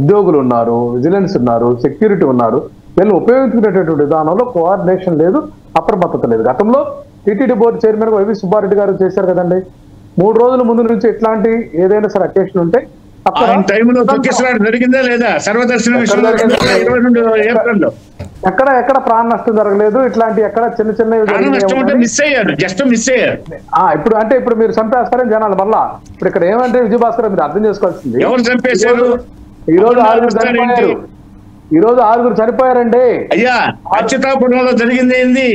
ఉద్యోగులు ఉన్నారు, విజిలెన్స్ ఉన్నారు, సెక్యూరిటీ ఉన్నారు. వీళ్ళు ఉపయోగించుకునేటటువంటి విధానంలో కోఆర్డినేషన్ లేదు, అప్రమత్తత లేదు. గతంలో TTD board chairman YV Subba Reddy garu చేశారు కదండి. 3 రోజుల ముందు నుంచి ఇట్లాంటి ఏదైనా సరే అకేషన్ ఉంటే ఆయన టైంలో తొక్కిసలాట జరిగిందా లేదా? సర్వదర్శన విషయంలో 22 ఏప్రిల్లో ఎక్కడ ప్రాణ నష్టం జరగలేదు. ఇట్లాంటి ఎక్కడ చిన్న చిన్న మిస్ అయ్యారు, జస్ట్ మిస్ అయ్యారు. ఇప్పుడు మీరు చంపేస్తారని జనాలు మళ్ళా. ఇప్పుడు ఇక్కడ ఏమంటే విజయభాస్కర్ మీరు అర్థం చేసుకోవాల్సింది, ఎవరు చంపేశారు? ఈ రోజు 6 చనిపోయారండి. అయ్యా అచ్యుతాపురంలో జరిగింది ఏంది?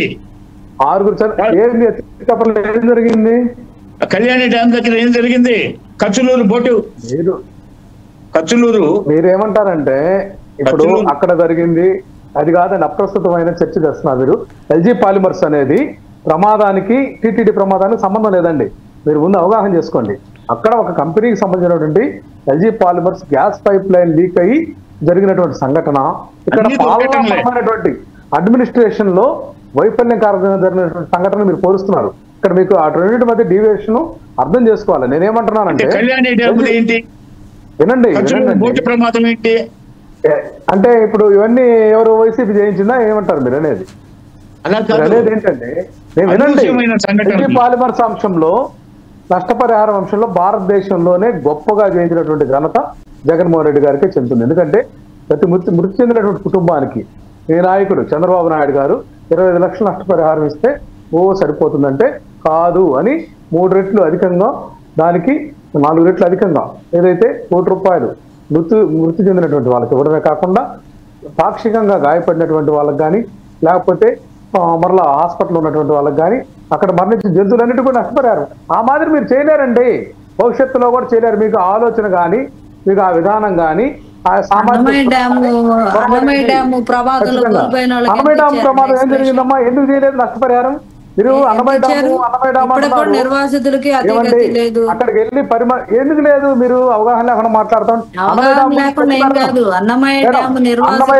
6 ఏంది అచ్యుతాపురంలో ఏం జరిగింది? కళ్యాణి డ్యామ్ దగ్గర ఏం జరిగింది? కచ్చులూరు బోటు కచ్చులూరు మీరేమంటారంటే ఇప్పుడు అక్కడ జరిగింది అది కాదని అప్రస్తుతమైన చర్చ చేస్తున్నారు మీరు. ఎల్జీ పాలిమర్స్ అనేది ప్రమాదానికి టీటీడీ ప్రమాదానికి సంబంధం లేదండి. మీరు ముందు అవగాహన చేసుకోండి. అక్కడ ఒక కంపెనీకి సంబంధించినటువంటి LG polymers gas pipe line leak అయ్యి జరిగినటువంటి సంఘటన. ఇక్కడ పాల్గొనటువంటి అడ్మినిస్ట్రేషన్ లో వైఫల్యం కారణంగా జరిగినటువంటి సంఘటన మీరు పోలుస్తున్నారు. ఇక్కడ మీకు ఆ రెండింటి మధ్య డీవియేషన్ అర్థం చేసుకోవాలి. నేనేమంటున్నానంటే వినండి, ప్రమాదం ఏంటి అంటే ఇప్పుడు ఇవన్నీ ఎవరు వైసీపీ చేయించిందా ఏమంటారు మీరు అనేది? అనేది ఏంటంటే వినండి, పాలిమర్స్ అంశంలో నష్టపరిహారం అంశంలో భారతదేశంలోనే గొప్పగా చేయించినటువంటి ఘనత జగన్మోహన్ రెడ్డి గారికి చెందుతుంది. ఎందుకంటే ప్రతి మృతి చెందినటువంటి కుటుంబానికి ఈ నాయకుడు చంద్రబాబు నాయుడు గారు 25 లక్షల నష్టపరిహారం ఇస్తే సరిపోతుందంటే కాదు అని 3 రెట్లు అధికంగా, దానికి 4 రెట్లు అధికంగా ఏదైతే ₹1 మృతి చెందినటువంటి వాళ్ళకి ఇవ్వడమే కాకుండా పాక్షికంగా గాయపడినటువంటి వాళ్ళకి కానీ లేకపోతే మరలా హాస్పిటల్ ఉన్నటువంటి వాళ్ళకి కానీ అక్కడ మరణించిన జంతువులన్నిటి కూడా నష్టపరిహారం. ఆ మాదిరి మీరు చేయలేరండి, భవిష్యత్తులో కూడా చేయలేరు. మీకు ఆలోచన కానీ మీకు ఆ విధానం కానీ అన్నమయ్య డ్యామ్ ప్రమాదం ఏం జరిగిందమ్మా? ఎందుకు చేయలేదు నష్టపరిహారం? మీరు నిర్వాసితులకి అక్కడికి వెళ్ళి ఎందుకు లేదు? మీరు అవగాహన లేకుండా మాట్లాడతాం. అన్నమయ్య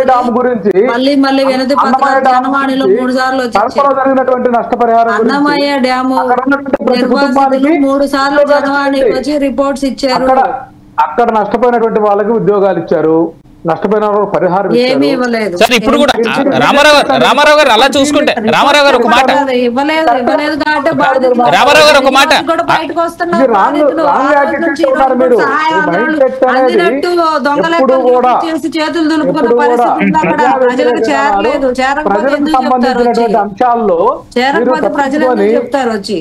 డ్యామ్ గురించి జరిగినటువంటి నష్టపరిహారం, అన్నమయ్య డ్యామ్ నిర్వాసితులు 3 సార్లు జనవాణి వచ్చి రిపోర్ట్స్ ఇచ్చారు. అక్కడ నష్టపోయినటువంటి వాళ్ళకి ఉద్యోగాలు ఇచ్చారు, నష్టపోయిన పరిహారం ఇవ్వలేదు. ఇప్పుడు కూడా రామారావు గారు అలా చూసుకుంటే రామారావు గారు ఒక మాట రామారావు గారు ఒక మాట చేతులు దులుపుకున్న పరిస్థితి అక్కడ ప్రజలకు చేరలేదు. సంబంధించినటువంటి అంశాల్లో చెప్తారు వచ్చి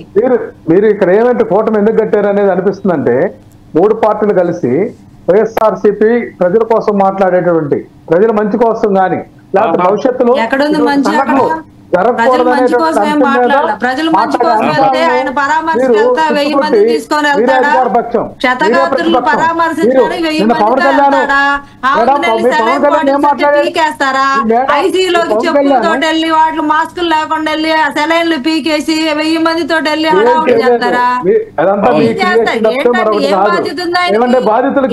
మీరు ఇక్కడ ఏమంటే కూటమి ఎందుకు కట్టారు అనేది అనిపిస్తుందంటే 3 పార్టీలు కలిసి వైఎస్ఆర్సీపీ ప్రజల కోసం మాట్లాడేటువంటి ప్రజల మంచి కోసం గాని లేకపోతే భవిష్యత్తులో ప్రజల మంచి కోసమే మాట్లాడాలి. ప్రజల మంచి కోసం వెళ్తే ఆయన పరామర్శించా 1000 మంది తీసుకొని వెళ్తాడా? క్షతగాత్రులు పరామర్శించడానికి 1000 మంది వెళ్తాడా? పీకేస్తారా? ఐసీయూలోకి చెప్పులతో వెళ్ళి వాటిలో మాస్కులు లేకుండా వెళ్ళి సెలైన్లు పీకేసి 1000 మందితో వెళ్ళి హడావుడి చేస్తారా? ఏం బాధ్యత ఉంది ఆయన?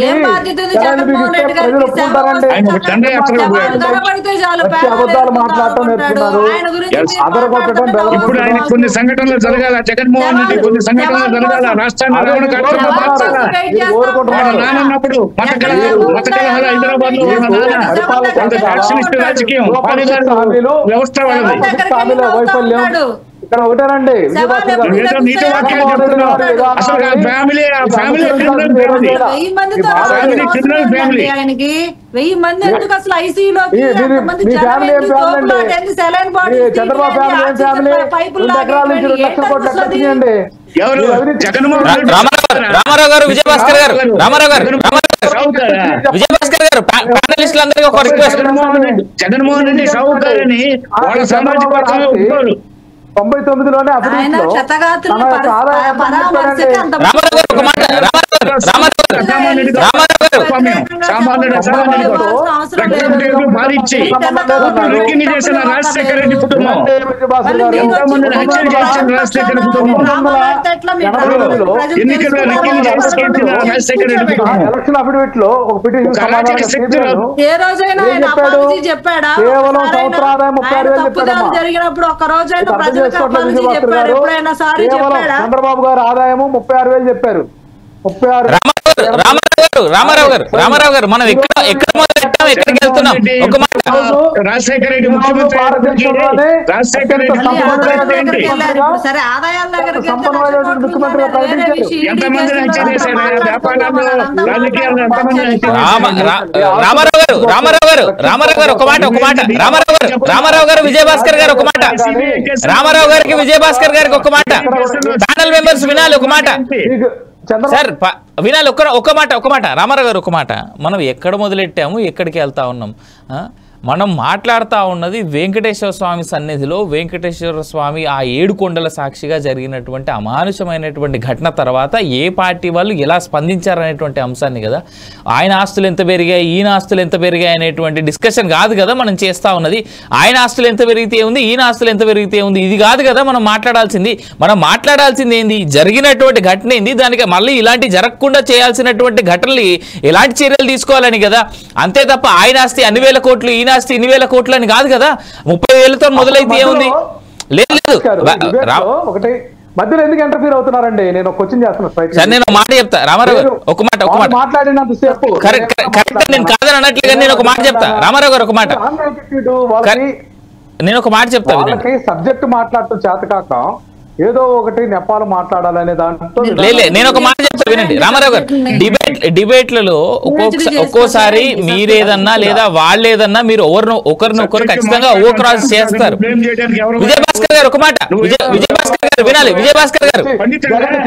ఏం బాధ్యత ఉంది జగన్మోహన్ రెడ్డి గారికి? కనబడితే చాలు ఆయన గురించి ఇప్పుడు ఆయన కొన్ని సంఘటనలు జరగాల, జగన్మోహన్ రెడ్డి కొన్ని సంఘటనలు జరగాల, రాష్ట్రాన్ని నానన్నప్పుడు మతకలహాలు హైదరాబాద్ లో ఫ్యాక్షనిస్ట్ రాజకీయం వ్యవస్థ వైఫల్యం. ఇక్కడ ఒకటేనండి, నీతి వాక్యాలు చెప్తున్నావు. అసలు ఫ్యామిలీ క్రిమినల్ ఫ్యామిలీ ఆయనకి 1000 మంది ఎందుకు అసలు ఐసీయూలో ఎవరు? జగన్మోహన్ రెడ్డి. రామారావు గారు, విజయభాస్కర్ గారు, రామారావు గారు, విజయభాస్కర్ గారు, ప్యానలిస్టులందరికీ ఒక రిక్వెస్ట్. జగన్మోహన్ రెడ్డి సాగుతారని వాళ్ళ సామాజిక వర్గంలో ఉంటారు. 99లోనే చేసిన రాజశేఖర రెడ్డి కుటుంబం ఎంతమందిని హత్యలు చేసిన రాజశేఖర కుటుంబం ఎన్నికల్లో రాజశేఖర రెడ్డి కుటుంబం ఎలక్షన్ అఫిడవిట్ లో ఒక పిటిషన్ చెప్పాడా? కేవలం సంవత్సర ఆదాయం 36,000 జరిగినప్పుడు ఒక రోజైనా చంద్రబాబు గారు ఆదాయము 36,000 చెప్పారు. 36 రామారావు గారు మనం ఎక్కడ మొదలెట్టాం, ఎక్కడికి వెళ్తున్నాం? ఒక మాట. రాజశేఖర రెడ్డి ముఖ్యమంత్రి సరే ఆదాయాల దగ్గరికి రామారావు గారు ఒక మాట. రామారావు గారు విజయభాస్కర్ గారు ఒక మాట. రామారావు గారికి విజయభాస్కర్ గారికి ఒక మాట. ప్యానల్ మెంబర్స్ వినాలి ఒక మాట. సార్ వినాలి ఒక మాట. రామారావు గారు ఒక మాట. మనం ఎక్కడ మొదలెట్టాము, ఎక్కడికి వెళ్తా ఉన్నాం? మనం మాట్లాడుతూ ఉన్నది వెంకటేశ్వర స్వామి సన్నిధిలో వెంకటేశ్వర స్వామి ఆ 7 కొండల సాక్షిగా జరిగినటువంటి అమానుషమైనటువంటి ఘటన తర్వాత ఏ పార్టీ వాళ్ళు ఎలా స్పందించారనేటువంటి అంశాన్ని కదా. ఆయన ఆస్తులు ఎంత పెరిగాయి, ఈయన ఆస్తులు ఎంత పెరిగాయి అనేటువంటి డిస్కషన్ కాదు కదా మనం చేస్తూ ఉన్నది. ఆయన ఆస్తులు ఎంత పెరిగితే ఉంది, ఈయన ఆస్తులు ఎంత పెరిగితే ఉంది, ఇది కాదు కదా మనం మాట్లాడాల్సింది. మనం మాట్లాడాల్సింది ఏంది, జరిగినటువంటి ఘటన ఏంది, దానికి మళ్ళీ ఇలాంటి జరగకుండా చేయాల్సినటువంటి ఘటనలు ఎలాంటి చర్యలు తీసుకోవాలని కదా. అంతే తప్ప ఆయన ఆస్తి అన్ని వేల కోట్లు, ఈయన ఆస్తి ఇన్ని వేల కోట్లు అని కాదు కదా. 30,000తో మొదలైతే ఏముంది? లేదు మధ్యలో ఎందుకు ఇంటర్ఫీర్ అవుతున్నారండి? నేను ఒక క్వశ్చన్ చేస్తున్నాను. సార్ నేను మాట చెప్తా. రామారావు గారు ఒక మాట మాట్లాడినంతసేపు కరెక్ట్, నేను కాదని అన్నట్లుగా నేను ఒక మాట చెప్తా. రామారావు గారు ఒక మాట, నేను ఒక మాట చెప్తా. సబ్జెక్ట్ మాట్లాడుతూ చేత కాక ఏదో ఒకటి నెపాలు మాట్లాడాలనే దాంట్లో నేను ఒక మాట చెప్తా వినండి. రామారావు గారు డిబేట్లలో ఒక్కోసారి మీరేదన్నా లేదా వాళ్ళేదన్నా మీరు ఒకరినొకరు ఖచ్చితంగా ఓ క్రాస్ చేస్తారు. విజయభాస్కర్ గారు ఒక మాట. విజయభాస్కర్ గారు వినాలి. విజయభాస్కర్ గారు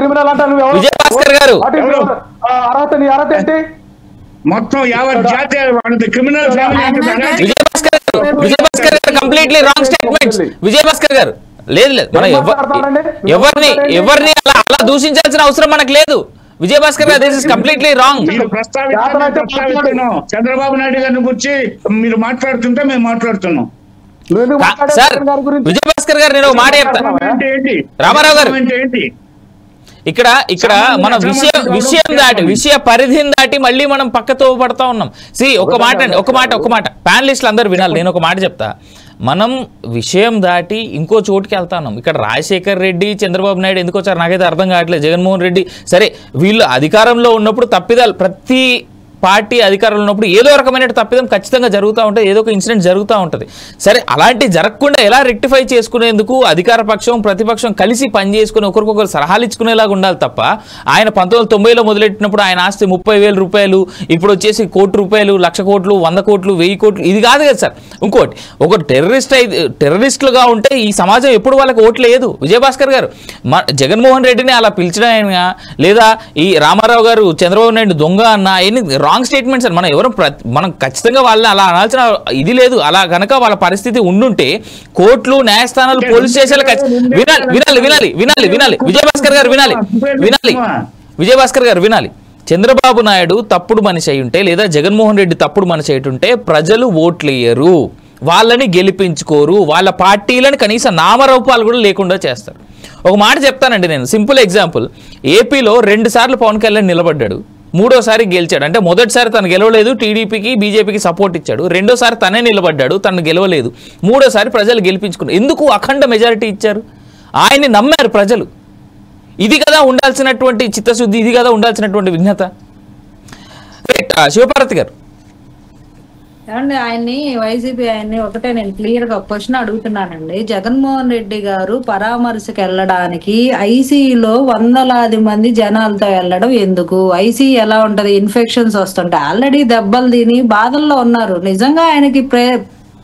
క్రిమినల్ అంటారు. విజయభాస్కర్ గారు అర్హత ఏంటి? మొత్తం క్రిమినల్ విజయభాస్కర్ గారు కంప్లీట్లీ రాంగ్ స్టేట్మెంట్స్. విజయభాస్కర్ గారు లేదు మనం ఎవరిని అలా దూషించాల్సిన అవసరం మనకు లేదు. విజయభాస్కర్ గారు this is completely wrong. Chandrababu Naidu గారిని గురించి మీరు మాట్లాడుతుంటే మేము మాట్లాడుతున్నాం. సార్ విజయభాస్కర్ గారు నేను ఒక మాట చెప్తాను. రామారావు గారు ఇక్కడ మన విషయ పరిధిని దాటి మళ్ళీ మనం పక్కతో పడతా ఉన్నాం. ఒక మాట ప్యానలిస్టులు అందరూ వినాలి. నేను ఒక మాట చెప్తా. మనం విషయం దాటి ఇంకో చోటుకి వెళ్తా ఉన్నాం. ఇక్కడ రాజశేఖర్ రెడ్డి, చంద్రబాబు నాయుడు ఎందుకు వచ్చారు నాకైతే అర్థం కావట్లేదు. జగన్మోహన్ రెడ్డి సరే, వీళ్ళు అధికారంలో ఉన్నప్పుడు తప్పిదాలు ప్రతి పార్టీ అధికారంలో ఉన్నప్పుడు ఏదో రకమైన తప్పిదం ఖచ్చితంగా జరుగుతూ ఉంటుంది, ఏదో ఒక ఇన్సిడెంట్ జరుగుతూ ఉంటుంది. సరే, అలాంటి జరగకుండా ఎలా రెక్టిఫై చేసుకునేందుకు అధికార పక్షం ప్రతిపక్షం కలిసి పనిచేసుకుని ఒకరికొకరు సలహాలు ఇచ్చుకునేలాగా ఉండాలి తప్ప ఆయన 1990లో మొదలెట్టినప్పుడు ఆయన ఆస్తి 30,000 రూపాయలు, ఇప్పుడు వచ్చేసి 1 కోటి రూపాయలు, 1,00,000 కోట్లు, 100 కోట్లు, 1000 కోట్లు, ఇది కాదు కదా సార్. ఇంకోటి ఒక టెర్రరిస్టులుగా ఉంటే ఈ సమాజం ఎప్పుడు వాళ్ళకి ఓట్లు లేదు. విజయభాస్కర్ గారు జగన్మోహన్ రెడ్డిని అలా పిలిచడం లేదా ఈ రామారావు గారు చంద్రబాబు నాయుడు దొంగ అన్న రాంగ్ స్టేట్మెంట్స్ అని మనం ఖచ్చితంగా వాళ్ళని అలా అనాల్సిన ఇది లేదు. అలా కనుక వాళ్ళ పరిస్థితి ఉండుంటే కోర్టులు, న్యాయస్థానాలు, పోలీస్ స్టేషన్లు వినాలి. విజయభాస్కర్ గారు వినాలి. చంద్రబాబు నాయుడు తప్పుడు మనిషి అయి ఉంటే లేదా జగన్మోహన్ రెడ్డి తప్పుడు మనిషి అయి ఉంటే ప్రజలు ఓట్లేయరు, వాళ్ళని గెలిపించుకోరు, వాళ్ళ పార్టీలను కనీసం నామరూపాలు కూడా లేకుండా చేస్తారు. ఒక మాట చెప్తానండి నేను, సింపుల్ ఎగ్జాంపుల్. ఏపీలో 2 సార్లు పవన్ కళ్యాణ్ నిలబడ్డాడు, 3వసారి గెలిచాడు. అంటే మొదటిసారి తను గెలవలేదు, టీడీపీకి బీజేపీకి సపోర్ట్ ఇచ్చాడు. 2వసారి తనే నిలబడ్డాడు, తను గెలవలేదు. 3వసారి ప్రజలు గెలిపించుకున్నారు. ఎందుకు అఖండ మెజారిటీ ఇచ్చారు? ఆయన్ని నమ్మారు ప్రజలు. ఇది కదా ఉండాల్సినటువంటి చిత్తశుద్ధి, ఇది కదా ఉండాల్సినటువంటి విఘ్నత. శివపార్వతి గారు ఏమండి, వైసీపీ ఆయన్ని ఒకటే నేను క్లియర్ గా క్వశ్చన్ అడుగుతున్నానండి. జగన్మోహన్ రెడ్డి గారు పరామర్శకు వెళ్ళడానికి ఐసీయూలో వందలాది మంది జనాలతో వెళ్ళడం ఎందుకు? ఐసీ ఎలా ఉంటది? ఇన్ఫెక్షన్స్ వస్తుంటాయి, ఆల్రెడీ దెబ్బలు తిని బాధల్లో ఉన్నారు. నిజంగా ఆయనకి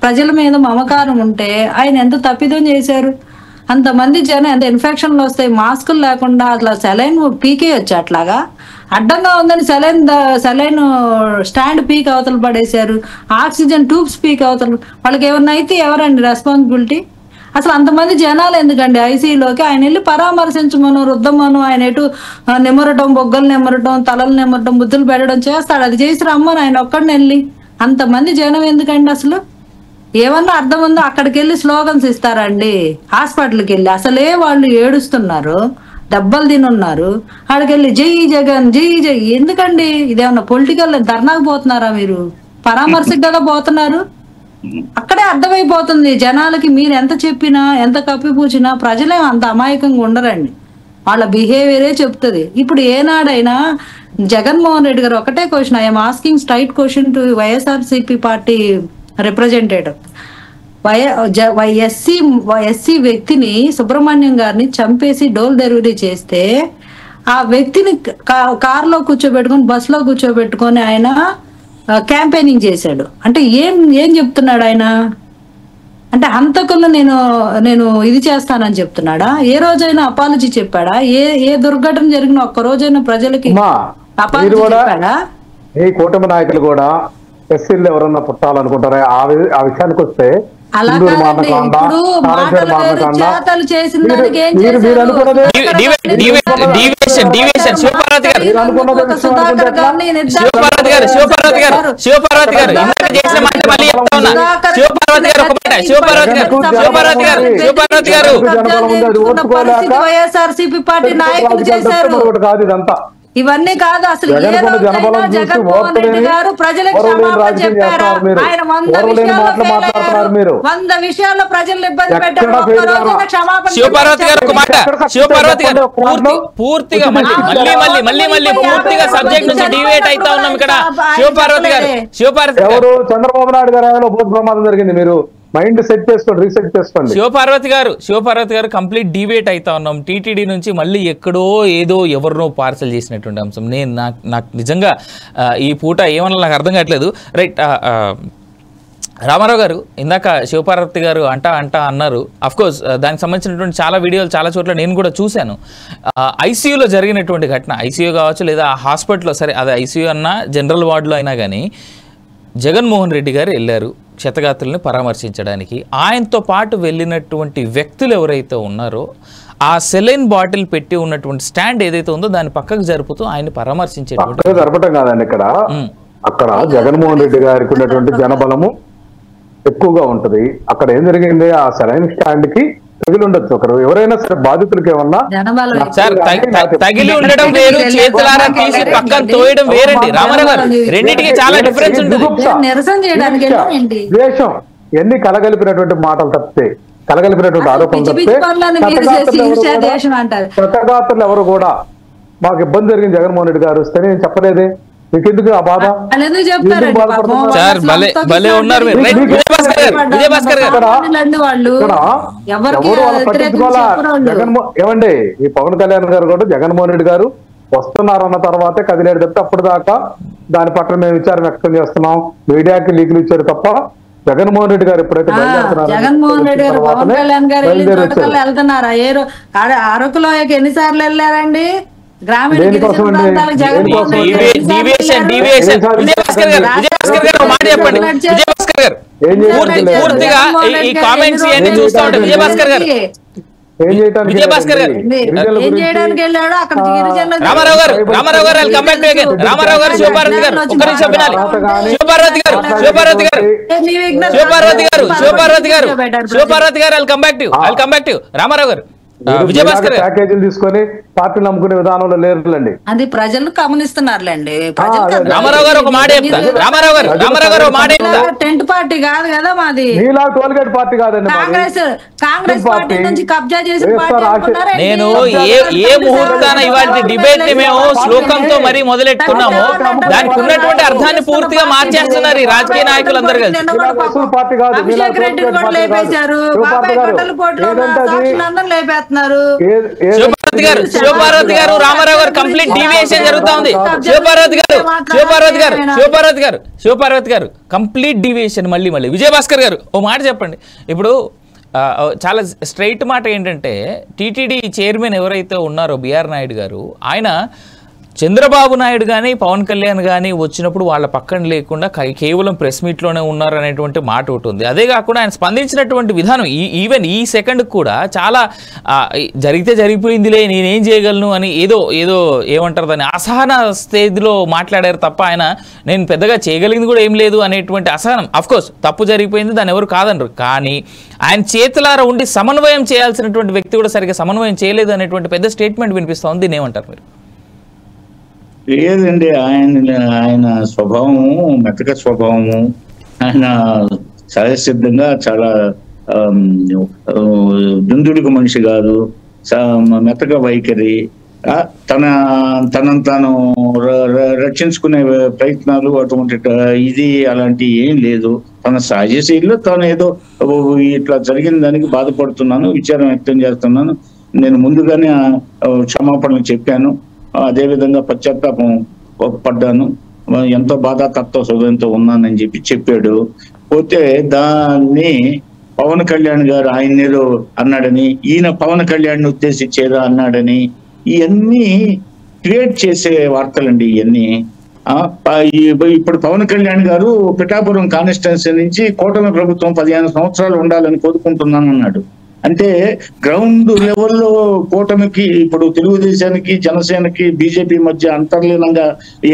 ప్రజల మీద మమకారం ఉంటే ఆయన ఎంత తప్పిదం చేశారు? అంతమంది జనం ఎంత ఇన్ఫెక్షన్లు వస్తాయి, మాస్కులు లేకుండా అట్లా సెలైన్ పీకేయచ్చు. అట్లాగా అడ్డంగా ఉందని సెలైన్ స్టాండ్ పీక్ అవతల పడేశారు, ఆక్సిజన్ ట్యూబ్స్ పీక్ అవతల. వాళ్ళకి ఏమన్నా అయితే ఎవరండి రెస్పాన్సిబిలిటీ? అసలు అంతమంది జనాలు ఎందుకండి ఐసీయూలోకి? ఆయన వెళ్ళి పరామర్శించమను, రుద్దమను, ఆయన ఎటు నిమ్మరటం, బొగ్గలు నిమ్మరటం, తలలు నిమ్మరటం, బుద్ధులు పెట్టడం చేస్తాడు. అది చేసి రమ్మను ఆయన ఒక్కడిని వెళ్ళి. అంతమంది జనం ఎందుకండి? అసలు ఏమన్నా అర్థం ఉందో? అక్కడికి వెళ్ళి స్లోగన్స్ ఇస్తారండి. హాస్పిటల్కి వెళ్ళి అసలే వాళ్ళు ఏడుస్తున్నారు, దెబ్బలు తినున్నారు, ఆడికెళ్ళి జై జగన్ జై జై. ఎందుకండి? ఇదేమన్నా పొలిటికల్ ధర్నాకు పోతున్నారా మీరు? పరామర్శకు కదా పోతున్నారు. అక్కడే అర్థమైపోతుంది జనాలకి. మీరు ఎంత చెప్పినా ఎంత కప్పిపూచినా ప్రజలేం అంత అమాయకంగా ఉండరండి. వాళ్ళ బిహేవియరే చెప్తుంది. ఇప్పుడు ఏనాడైనా జగన్మోహన్ రెడ్డి గారు ఒకటే question, I'm asking straight question to YSRCP party representative. SC వ్యక్తిని, సుబ్రహ్మణ్యం గారిని చంపేసి డోల్ డెలివరీ చేస్తే ఆ వ్యక్తిని కారులో కూర్చోబెట్టుకొని, బస్సులో కూర్చోబెట్టుకొని ఆయన క్యాంపెయినింగ్ చేశాడు. అంటే ఏం చెప్తున్నాడు ఆయన? అంటే హంతకులను నేను ఇది చేస్తానని చెప్తున్నాడా? ఏ రోజైనా అపాలజీ చెప్పాడా? ఏ దుర్ఘటన జరిగిన ఒక్క రోజైనా ప్రజలకి అపాలజీ చెప్పాడా? ఈ కూటమి నాయకులు కూడా ఎస్సీలు ఎవరన్నా పుట్టాలనుకుంటారా? ఆ విషయానికి వస్తే అలా కాదండి. ఇప్పుడు మాటలు వేరు, చేతలు చేసిన దానికి ఏం చేశారు? వైఎస్ఆర్సీపీ పార్టీ నాయకులు చేశారు. ఇవన్నీ కాదు అసలు. జగన్మోహన్ రెడ్డి గారు ప్రజలకు క్షమాపణ చెప్పారా? ఆయన 100 విషయాల్లో ప్రజలు ఇబ్బంది పెట్టారు. చంద్రబాబు నాయుడు గారు బోధ ప్రమాదం జరిగింది, మీరు మైండ్ సెట్ చేసుకోండి, రీసెట్ చేసుకోండి. శివపార్వతి గారు కంప్లీట్ డివేట్ అవుతా ఉన్నాం. టీటీడీ నుంచి మళ్ళీ ఎక్కడో ఏదో ఎవరినో పార్సల్ చేసినటువంటి అంశం. నాకు నిజంగా ఈ పూట ఏమన్నా నాకు అర్థం కావట్లేదు. రైట్, రామారావు గారు ఇందాక శివపార్వతి గారు అంటా అన్నారు. అఫ్కోర్స్ దానికి సంబంధించినటువంటి చాలా వీడియోలు చాలా చోట్ల నేను కూడా చూశాను. ఐసీయూలో జరిగినటువంటి ఘటన, ఐసీయూ కావచ్చు లేదా హాస్పిటల్లో, సరే అది ఐసీయూ అన్నా జనరల్ వార్డులో అయినా కానీ జగన్మోహన్ రెడ్డి గారు వెళ్ళారు క్షతగాత్రుల్ని పరామర్శించడానికి. ఆయనతో పాటు వెళ్ళినటువంటి వ్యక్తులు ఎవరైతే ఉన్నారో ఆ సెలైన్ బాటిల్ పెట్టి ఉన్నటువంటి స్టాండ్ ఏదైతే ఉందో దాన్ని పక్కకు జరుపుతూ ఆయన పరామర్శించేటువంటి జరపటం కాదండి. అక్కడ జగన్మోహన్ రెడ్డి గారికి ఉన్నటువంటి జనబలము ఎక్కువగా ఉంటది. అక్కడ ఏం జరిగింది, ఆ సెలైన్ స్టాండ్ కి తగిలి ఉండొచ్చు. ఒకరు ఎవరైనా సరే బాధితులకి ఏమన్నా తగిలి ఉండడం వేరు, చేతులారా తీసి పక్కన తోయడం వేరండి. రామారావు గారు రెండింటికి చాలా డిఫరెన్స్ ఉంటుంది. ద్వేషం ఎన్ని కలగలిపినటువంటి మాటలు తప్పితే, కలగలిపినటువంటి ఆరోపణలు తప్పితే క్షతగాత్రులు ఎవరు కూడా మాకు ఇబ్బంది జరిగింది జగన్మోహన్ రెడ్డి గారు వస్తే నేను చెప్పలేదే, మీకెందుకు ఆ బాధ? ఏమండి, ఈ పవన్ కళ్యాణ్ గారు కూడా జగన్మోహన్ రెడ్డి గారు వస్తున్నారన్న తర్వాతే కదిలేడు తప్పితే అప్పుడు దాకా దాని పట్ల మేము విచారం వ్యక్తం చేస్తున్నాం. మీడియాకి లీకులు ఇచ్చారు తప్ప జగన్మోహన్ రెడ్డి గారు ఎప్పుడైతే జగన్మోహన్ రెడ్డి గారు పవన్ కళ్యాణ్ గారు వెళ్తున్నారా? అరకులోకి ఎన్నిసార్లు వెళ్ళారండి? గ్రామీణ విజయభాస్కర్ గారు రామారావు గారు రామారావు గారు శివపార్వతి గారు ఒక్క నిమిషం వినాలి. Sivaparvathi garu I'll come back to Ramarao garu. Vijayabhaskar ప్యాకేజీలు తీసుకొని పార్టీలు నమ్ముకునే విధానంలో లేరులేండి. అది ప్రజలు గమనిస్తున్నారులేండి. రామారావు గారు ఒక మాట చెప్తా. రామారావు గారు ఒక మాట చెప్తా. టెంట్ పార్టీ కాదు కదా మాది, టోల్గేట్ పార్టీ కాదండి. కాంగ్రెస్ పార్టీ నుంచి కబ్జా చేసి నేను ఏ ముహూర్తాన ఇవాళ డిబేట్ ని మేము శ్లోకంతో మరీ మొదలెట్టుకున్నాము, దానికి ఉన్నటువంటి అర్థాన్ని పూర్తిగా మార్చేస్తున్నారు ఈ రాజకీయ నాయకులందరూ కలిసి. అభిషేక్ రెడ్డిని కూడా లేపేశారు, బాబాయ్ గొడ్డల పోటీలో సాక్షులందరూ లేపేస్తున్నారు. శివపార్వతి గారు రామారావు గారు కంప్లీట్ డీవియేషన్ జరుగుతా ఉంది. శివపార్వతి గారు కంప్లీట్ డీవియేషన్. మళ్ళీ విజయభాస్కర్ గారు ఓ మాట చెప్పండి. ఇప్పుడు చాలా స్ట్రైట్ మాట ఏంటంటే, టీటీడీ చైర్మన్ ఎవరైతే ఉన్నారో బిఆర్ నాయుడు గారు, ఆయన చంద్రబాబు నాయుడు కానీ పవన్ కళ్యాణ్ కానీ వచ్చినప్పుడు వాళ్ళ పక్కన లేకుండా కేవలం ప్రెస్ మీట్లోనే ఉన్నారు అనేటువంటి మాట ఒకటి ఉంది. అదే కాకుండా ఆయన స్పందించినటువంటి విధానం ఈవెన్ ఈ సెకండ్ కూడా చాలా జరిగితే జరిగిపోయిందిలే నేనేం చేయగలను అని ఏదో ఏమంటారు దాన్ని అసహన స్థితిలో మాట్లాడారు తప్ప ఆయన నేను పెద్దగా చేయగలిగింది కూడా ఏం లేదు అనేటువంటి అసహనం. అఫ్కోర్స్ తప్పు జరిగిపోయింది, దాన్ని ఎవరు కాదనరు. కానీ ఆయన చేతులారా ఉండి సమన్వయం చేయాల్సినటువంటి వ్యక్తి కూడా సరిగ్గా సమన్వయం చేయలేదు అనేటువంటి పెద్ద స్టేట్మెంట్ వినిపిస్తూ ఉంది. దీన్ని ఏమంటారు మీరు? లేదండి, ఆయన స్వభావము మెతక స్వభావము. ఆయన సహజసిద్ధంగా చాలా దుందుడికి మనిషి కాదు. మెతక వైఖరి, తనను తాను రక్షించుకునే ప్రయత్నాలు అటువంటి ఇది అలాంటి ఏం లేదు. తన సహజశైలిలో తాను ఏదో ఇట్లా జరిగిన దానికి బాధపడుతున్నాను, విచారం వ్యక్తం చేస్తున్నాను, నేను ముందుగానే క్షమాపణలు చెప్పాను, అదేవిధంగా పశ్చాత్తాపం పడ్డాను, ఎంతో బాధాతత్వ హృదయంతో ఉన్నానని చెప్పాడు. పోతే దాన్ని పవన్ కళ్యాణ్ గారు ఆయన ఏదో అన్నాడని, ఈయన పవన్ కళ్యాణ్ ఉద్దేశించేదో అన్నాడని, ఇవన్నీ క్రియేట్ చేసే వార్తలండి ఇవన్నీ. ఇప్పుడు పవన్ కళ్యాణ్ గారు పిఠాపురం కాన్స్టిట్యున్సీ నుంచి కూటమి ప్రభుత్వం 15 సంవత్సరాలు ఉండాలని కోరుకుంటున్నాను అన్నాడు. అంటే గ్రౌండ్ లెవెల్లో కూటమికి, ఇప్పుడు తెలుగుదేశానికి జనసేనకి బీజేపీ మధ్య అంతర్లీనంగా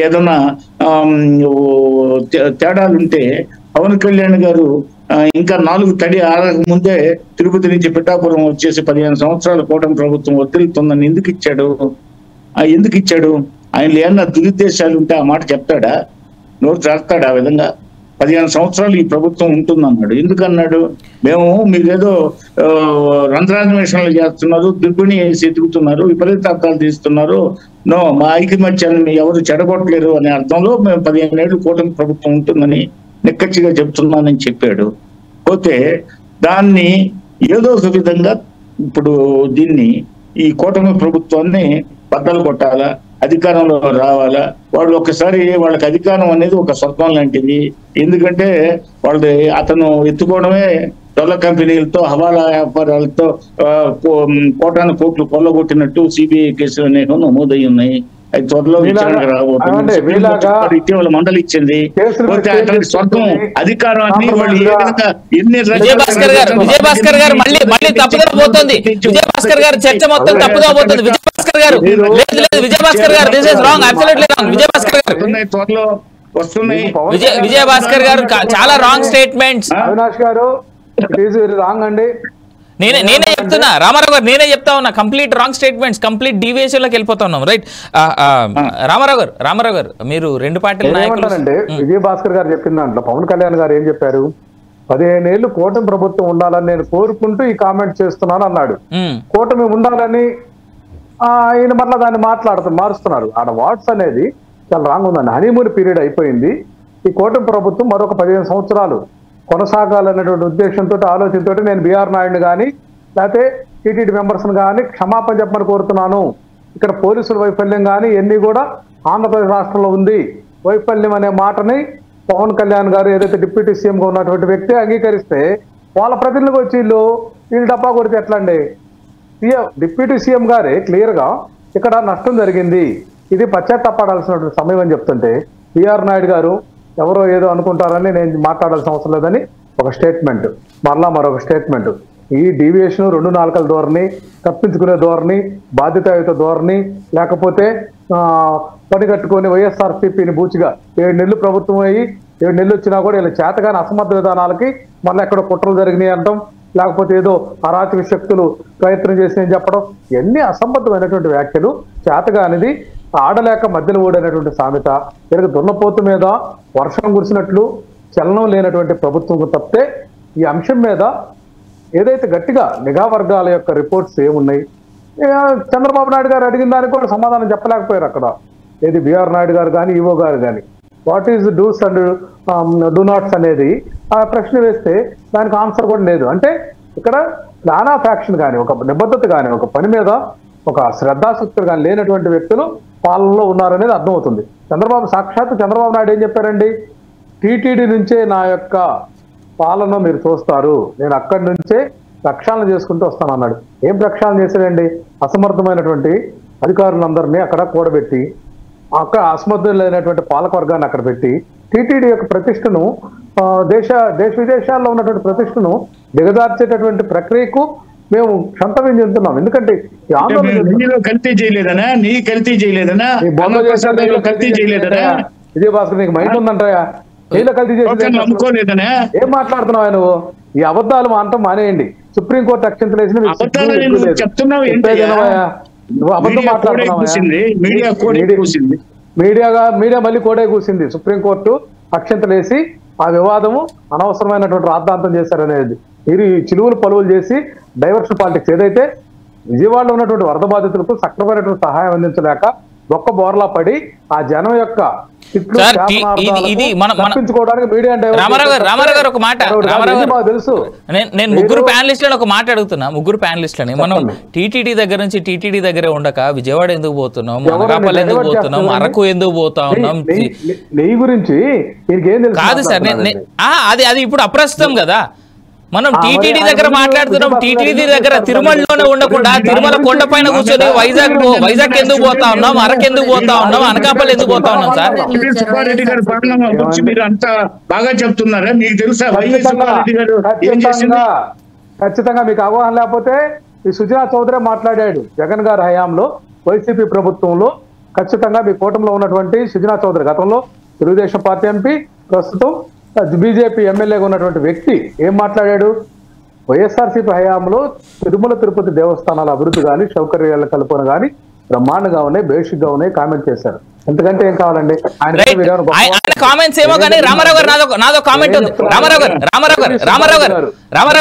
ఏదైనా తేడాలుంటే పవన్ కళ్యాణ్ గారు ఇంకా 4 తడి ఆరక ముందే తిరుపతి నుంచి పిఠాపురం వచ్చేసి 15 సంవత్సరాల కూటమి ప్రభుత్వం వదిలితుందని ఎందుకు ఇచ్చాడు? ఆయనలో ఏమన్నా దురుద్దేశాలు ఉంటే ఆ మాట చెప్తాడా? నోరు చేస్తాడా? ఆ విధంగా 15 సంవత్సరాలు ఈ ప్రభుత్వం ఉంటుందన్నాడు. ఎందుకన్నాడు? మీరేదో రంధ్రాన్వేషణలు చేస్తున్నారు, దుర్బిణి వేసి ఎదుగుతున్నారు, విపరీతార్థాలు తీస్తున్నారు, మా ఐకమత్యాన్ని ఎవరు చెడగొట్టలేరు అనే అర్థంలో మేము 15 ఏళ్ళు కూటమి ప్రభుత్వం ఉంటుందని నిక్కచ్చిగా చెప్తున్నానని చెప్పాడు. పోతే దాన్ని ఏదో ఒక విధంగా ఇప్పుడు దీన్ని ఈ కూటమి ప్రభుత్వాన్ని బద్దలు కొట్టాలా, అధికారంలో రావాలా, వాళ్ళు ఒకసారి వాళ్ళకి అధికారం అనేది ఒక స్వర్గం లాంటిది. ఎందుకంటే అతను ఎత్తుకోవడమే డొల్ల కంపెనీలతో హవాలా వ్యాపారాలతో కోటాను కోట్లు కొల్లగొట్టినట్టు సిబిఐ కేసులు అనేవి నమోదయ్యి ఉన్నాయి. అది త్వరలో విచారణకు రాబోతుంది. ఇటీవల మండలి ఇచ్చింది. స్వర్గం అధికారాన్ని వాళ్ళు ఏ విధంగా విజయభాస్కర్ గారు మళ్ళీ తప్పుదో పోతుంది. విజయభాస్కర్ గారు చర్చ మొత్తం తప్పుదో పోతుంది. విజయభాస్కర్ గారు విజయభాస్కర్ గారు this is wrong, absolutely wrong. Vijayabhaskar గారు త్వరలో వస్తున్నాయి. విజయభాస్కర్ గారు చాలా రాంగ్ స్టేట్మెంట్స్. అవినాష్ గారు ఇట్ ఈస్ వెరీ రాంగ్ అండి. నేనే చెప్తున్నా, రామారావు గారు నేనే చెప్తా ఉన్నా, complete wrong statements, complete deviation లోకి వెళ్ళిపోతా ఉన్నాం. రైట్ రామారావు గారు మీరు 2 పార్టీల నాయకులు. విజయభాస్కర్ గారు చెప్పిన దాంట్లో పవన్ కళ్యాణ్ గారు ఏం చెప్పారు? 15 ఏళ్ళు కూటమి ప్రభుత్వం ఉండాలని నేను కోరుకుంటూ ఈ కామెంట్ చేస్తున్నాను అన్నాడు. కూటమి ఉండాలని ఆయన మళ్ళీ దాన్ని మారుస్తున్నారు. ఆడ వాట్స్ అనేది చాలా రాంగ్ ఉందండి. హనీమూన్ పీరియడ్ అయిపోయింది. ఈ కూటమి ప్రభుత్వం మరొక 15 సంవత్సరాలు కొనసాగాలనేటువంటి ఉద్దేశంతో ఆలోచనతో నేను బీఆర్ నాయుడుని కానీ లేకపోతే టీటీడీ మెంబర్స్ని కానీ క్షమాపణ చెప్పమని కోరుతున్నాను. ఇక్కడ పోలీసుల వైఫల్యం కానీ ఇవన్నీ కూడా ఆంధ్రప్రదేశ్ రాష్ట్రంలో ఉంది. వైఫల్యం అనే మాటని పవన్ కళ్యాణ్ గారు ఏదైతే డిప్యూటీ సీఎంగా ఉన్నటువంటి వ్యక్తి అంగీకరిస్తే వాళ్ళ ప్రతినిధులకు వచ్చి వీళ్ళు డబ్బా కొడితే ఎట్లా అండి? డిప్యూటీ సీఎం గారే క్లియర్గా ఇక్కడ నష్టం జరిగింది, ఇది పశ్చాత్తాపడాల్సినటువంటి సమయం అని చెప్తుంటే బీఆర్ నాయుడు గారు ఎవరో ఏదో అనుకుంటారని నేను మాట్లాడాల్సిన అవసరం లేదని ఒక స్టేట్మెంట్, మరొక స్టేట్మెంట్. ఈ డీవియేషన్ 2 నాలుకల ధోరణి, తప్పించుకునే ధోరణి, బాధ్యతాయుత ధోరణి, లేకపోతే పని కట్టుకొని వైఎస్ఆర్సీపీని బూచిగా 7 నెలలు ప్రభుత్వం అయ్యి 7 నెలలు వచ్చినా కూడా ఇలా చేతగాని అసమర్థ విధానాలకి మళ్ళీ ఎక్కడో కుట్రలు జరిగినాయి అంటాం, లేకపోతే ఏదో అరాచక శక్తులు ప్రయత్నం చేసి చెప్పడం, ఇవన్నీ అసంబద్ధమైనటువంటి వ్యాఖ్యలు. చేతగానిది ఆడలేక మధ్యలో ఓడైనటువంటి సామెత. తిరిగి దున్నపోతు మీద వర్షం కురిసినట్లు చలనం లేనటువంటి ప్రభుత్వం తప్పితే ఈ అంశం మీద ఏదైతే గట్టిగా నిఘా వర్గాల యొక్క రిపోర్ట్స్ ఏమున్నాయి, చంద్రబాబు నాయుడు గారు అడిగిన దానికి కూడా సమాధానం చెప్పలేకపోయారు అక్కడ. ఏది బీఆర్ నాయుడు గారు కానీ ఈవో గారు కానీ what is dos and don'ts అనేది ఆ ప్రశ్న వేస్తే దానికి ఆన్సర్ కూడా లేదు. అంటే ఇక్కడ ప్లాన్ ఆఫ్ యాక్షన్ కానీ, ఒక నిబద్ధత కానీ, ఒక పని మీద ఒక శ్రద్ధాశక్తులు కానీ లేనటువంటి వ్యక్తులు పాలనలో ఉన్నారనేది అర్థమవుతుంది. చంద్రబాబు నాయుడు ఏం చెప్పారండి? టీటీడీ నుంచే నా యొక్క పాలన మీరు చూస్తారు, నేను అక్కడి నుంచే ప్రక్షాళన చేసుకుంటూ వస్తానన్నాడు. ఏం ప్రక్షాళన చేశాడండి? అసమర్థమైనటువంటి అధికారులందరినీ అక్కడ కూడబెట్టి, అక్కడ అసమర్థులైనటువంటి పాలకవర్గాన్ని అక్కడ పెట్టి టీటీడీ యొక్క ప్రతిష్టను, దేశ విదేశాల్లో ఉన్నటువంటి ప్రతిష్టను దిగజార్చేటటువంటి ప్రక్రియకు మేము క్షంతవ్యం చెందుతున్నాం. ఎందుకంటే కల్తీ చేయలేదనా, నీ కల్తీ చేయలేదనా, కల్తీ చేయలేదనా? విజయభాస్కర్ నీకు మైండ్ ఉందంటాయా? నీలో కల్తీ చేసి అమ్ముకోలేదనా? ఏం మాట్లాడుతున్నావు నువ్వు? ఈ అబద్ధాలు అంటాం మానేయండి. సుప్రీంకోర్టు అక్షంతలేసి నువ్వు అబద్ధం మాట్లాడుతున్నావు. మీడియా మళ్ళీ కోడే కూసింది. సుప్రీంకోర్టు అక్షంతలేసి ఆ వివాదము అనవసరమైనటువంటి రాద్ధాంతం చేశారనేది. మీరు చిలువులు పలువులు చేసి డైవర్షన్ పాలిటిక్స్ ఏదైతే విజయవాడలో ఉన్నటువంటి వరద బాధితులకు సక్రమైనటువంటి సహాయం అందించలేక ఒక్క బోర్లా పడి ఆ జనం యొక్క తప్పించుకోవడానికి మీడియా రామారావు గారు ఒక మాట, తెలుసు. నేను ముగ్గురు ప్యానలిస్టులను ఒక మాట అడుగుతున్నా, ముగ్గురు ప్యానలిస్టులని మనం టీటీడీ దగ్గర నుంచి టీటీడీ దగ్గరే ఉండక విజయవాడ ఎందుకు పోతున్నాం, అనకాపల్లి ఎందుకు పోతున్నాం, అరకు ఎందుకు పోతా ఉన్నాం? నీ గురించి కాదు సార్, అది ఇప్పుడు అప్రస్తుతం కదా. మనం టీటీడీ దగ్గర మాట్లాడుతున్నాం, టీటీడీ దగ్గర తిరుమలలోనే ఉండకుండా తిరుమల కొండ పైన కూర్చొని వైజాగ్ ఎందుకు పోతా ఉన్నాం, అరకు ఎందుకు పోతా ఉన్నాం, అనకాపల్లి ఎందుకు పోతా ఉన్నాం సార్? సుబ్బారెడ్డి గారి పాలన గురించి మీరు అంత బాగా చెప్తున్నారా? మీకు తెలుసా ఖచ్చితంగా మీకు అవగాహన లేకపోతే ఈ సుజనా చౌదరి మాట్లాడాడు జగన్ గారి హయాంలో వైసీపీ ప్రభుత్వంలో. ఖచ్చితంగా మీ కూటమిలో ఉన్నటువంటి సుజనా చౌదరి గతంలో తెలుగుదేశం పార్టీ ఎంపీ, ప్రస్తుతం బీజేపీ ఎమ్మెల్యేగా ఉన్నటువంటి వ్యక్తి ఏం మాట్లాడాడు? వైఎస్ఆర్సీపీ హయాంలో తిరుమల తిరుపతి దేవస్థానాల అభివృద్ధి కానీ సౌకర్యాల కల్పన కానీ బ్రహ్మాండంగా ఉన్నాయి, బేసిక్ గా ఉన్నాయి, కామెంట్ చేశారు. ఎంతకంటే ఏం కావాలండి? కామెంట్స్ ఏమో కానీ రామారావు గారు నాదో కామెంట్ ఉంది. రామారావు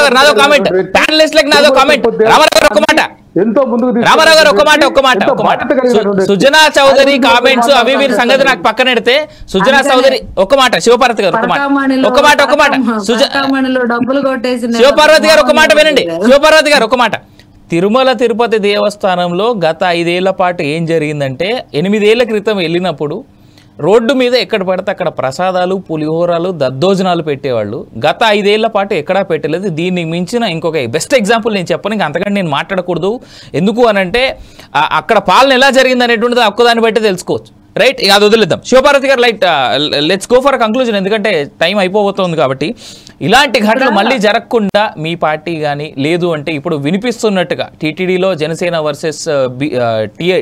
గారు నాదో కామెంట్, ప్యానలిస్ట్లకు నాదో కామెంట్. రామారావు గారు ఒక మాట, ఎంతో ముందుకు రామారావు గారు ఒక మాట సుజనా చౌదరి కామెంట్స్ అవి వీరి సంగతి నాకు పక్కన పెడితే, సుజనా చౌదరి ఒక మాట, శివపార్వతి గారు ఒక మాట శివపార్వతి గారు ఒక మాట వినండి. శివపార్వతి గారు ఒక మాట. తిరుమల తిరుపతి దేవస్థానంలో గత 5 ఏళ్ల పాటు ఏం జరిగిందంటే, 8 ఏళ్ల క్రితం వెళ్ళినప్పుడు రోడ్డు మీద ఎక్కడ పడితే అక్కడ ప్రసాదాలు, పులిహోరాలు, దద్దోజనాలు పెట్టేవాళ్ళు. గత 5 ఏళ్ల పాటు ఎక్కడా పెట్టలేదు. దీనికి మించిన ఇంకొక బెస్ట్ ఎగ్జాంపుల్ నేను చెప్పను, ఇంకా అంతకంటే నేను మాట్లాడకూడదు. ఎందుకు అనంటే అక్కడ పాలన ఎలా జరిగింది అనేటువంటిది ఒక్కదాన్ని బట్టి తెలుసుకోవచ్చు. రైట్, అది వదిలేద్దాం. శివపార్వతి గారు లెట్స్ గో ఫర్ కంక్లూజన్, ఎందుకంటే టైం అయిపోతుంది కాబట్టి. ఇలాంటి ఘటనలు మళ్ళీ జరగకుండా మీ పార్టీ కానీ లేదు అంటే ఇప్పుడు వినిపిస్తున్నట్టుగా టీటీడీలో జనసేన వర్సెస్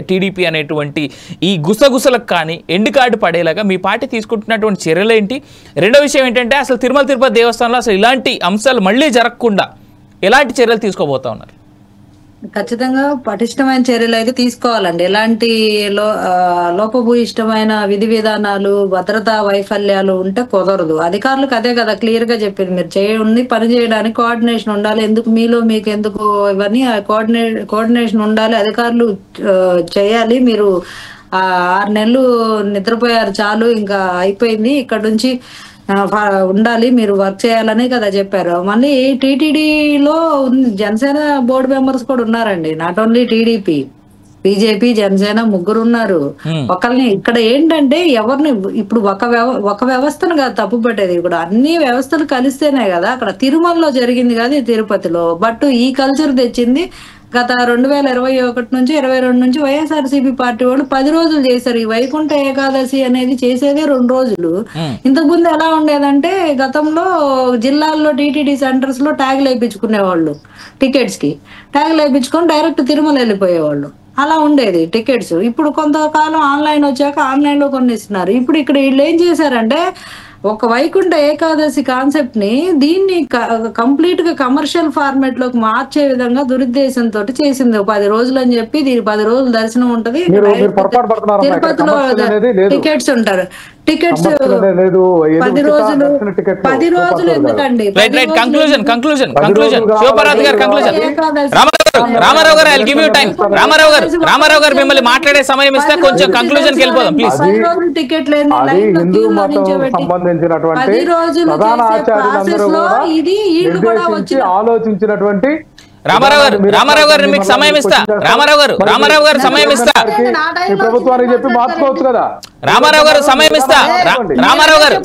టీడీపీ అనేటువంటి ఈ గుసగుసలకు కానీ ఎండ్ కార్డు పడేలాగా మీ పార్టీ తీసుకుంటున్నటువంటి చర్యలు ఏంటి? రెండో విషయం ఏంటంటే అసలు తిరుమల తిరుపతి దేవస్థానంలో అసలు ఇలాంటి అంశాలు మళ్ళీ జరగకుండా ఎలాంటి చర్యలు తీసుకోబోతా ఉన్నారు? ఖచ్చితంగా పటిష్టమైన చర్యలు అయితే తీసుకోవాలండి. ఎలాంటి లోపభూయిష్టమైన విధి విధానాలు, భద్రతా వైఫల్యాలు ఉంటే కుదరదు. అధికారులకు అదే కదా క్లియర్ గా చెప్పింది, మీరు చేయండి, పని చేయడానికి కోఆర్డినేషన్ ఉండాలి. ఎందుకు మీలో మీకు ఎందుకు ఇవన్నీ కోఆర్డినేషన్ ఉండాలి, అధికారులు చేయాలి. మీరు 6 నెలలు నిద్రపోయారు, చాలు ఇంకా అయిపోయింది, ఇక్కడ నుంచి ఉండాలి, మీరు వర్క్ చేయాలని కదా చెప్పారు. మళ్ళీ టీటీడీలో జనసేన బోర్డు మెంబర్స్ కూడా ఉన్నారండి, not only TDP, BJP, Janasena ముగ్గురు ఉన్నారు. ఒకళ్ళని ఇక్కడ ఏంటంటే ఎవరిని ఇప్పుడు ఒక వ్యవస్థను కాదు తప్పు పట్టేది, ఇప్పుడు అన్ని వ్యవస్థలు కలిస్తేనే కదా. అక్కడ తిరుమలలో జరిగింది కాదు, తిరుపతిలో. బట్ ఈ కల్చర్ తెచ్చింది గత 2021 నుంచి 22 నుంచి వైఎస్ఆర్సీపీ పార్టీ వాళ్ళు 10 రోజులు చేశారు. ఈ వైకుంఠ ఏకాదశి అనేది చేసేదే 2 రోజులు. ఇంతకుముందు ఎలా ఉండేదంటే గతంలో జిల్లాల్లో టీటీడీ సెంటర్స్ లో ట్యాగ్లు వేయించుకునేవాళ్ళు, టికెట్స్ కి ట్యాగ్లు వేయించుకొని డైరెక్ట్ తిరుమల వెళ్ళిపోయేవాళ్ళు. అలా ఉండేది టికెట్స్. ఇప్పుడు కొంతకాలం ఆన్లైన్ వచ్చాక ఆన్లైన్ లో కొనిస్తున్నారు. ఇప్పుడు ఇక్కడ వీళ్ళు ఏం చేశారంటే ఒక వైకుంఠ ఏకాదశి కాన్సెప్ట్ ని దీన్ని కంప్లీట్ గా కమర్షియల్ ఫార్మాట్ లోకి మార్చే విధంగా దురుద్దేశంతో చేసింది. 10 రోజులు అని చెప్పి దీని 10 రోజులు దర్శనం ఉంటది, తిరుపతిలో టికెట్స్ ఉంటారు. టికెట్స్ 10 రోజులు ఎందుకండి? Ramarao garu I'll give you time. Ramarao garu మిమ్మల్ని మాట్లాడే సమయం ఇస్తే కొంచెం కంక్లూజన్ కి వెళ్ళిపోదాం ప్లీజ్. 10 రోజులు టికెట్ లేని సంబంధించినటువంటి ప్రధాన ఆచార్యులందరూ కూడా ఆలోచించినటువంటి రామారావు గారు మీకు సమయం ఇస్తా. రామారావు గారు సమయం ఇస్తా. ప్రభుత్వానికి చెప్పి మార్చుకోవచ్చు కదా. రామారావు గారు సమయం ఇస్తా. రామారావు గారు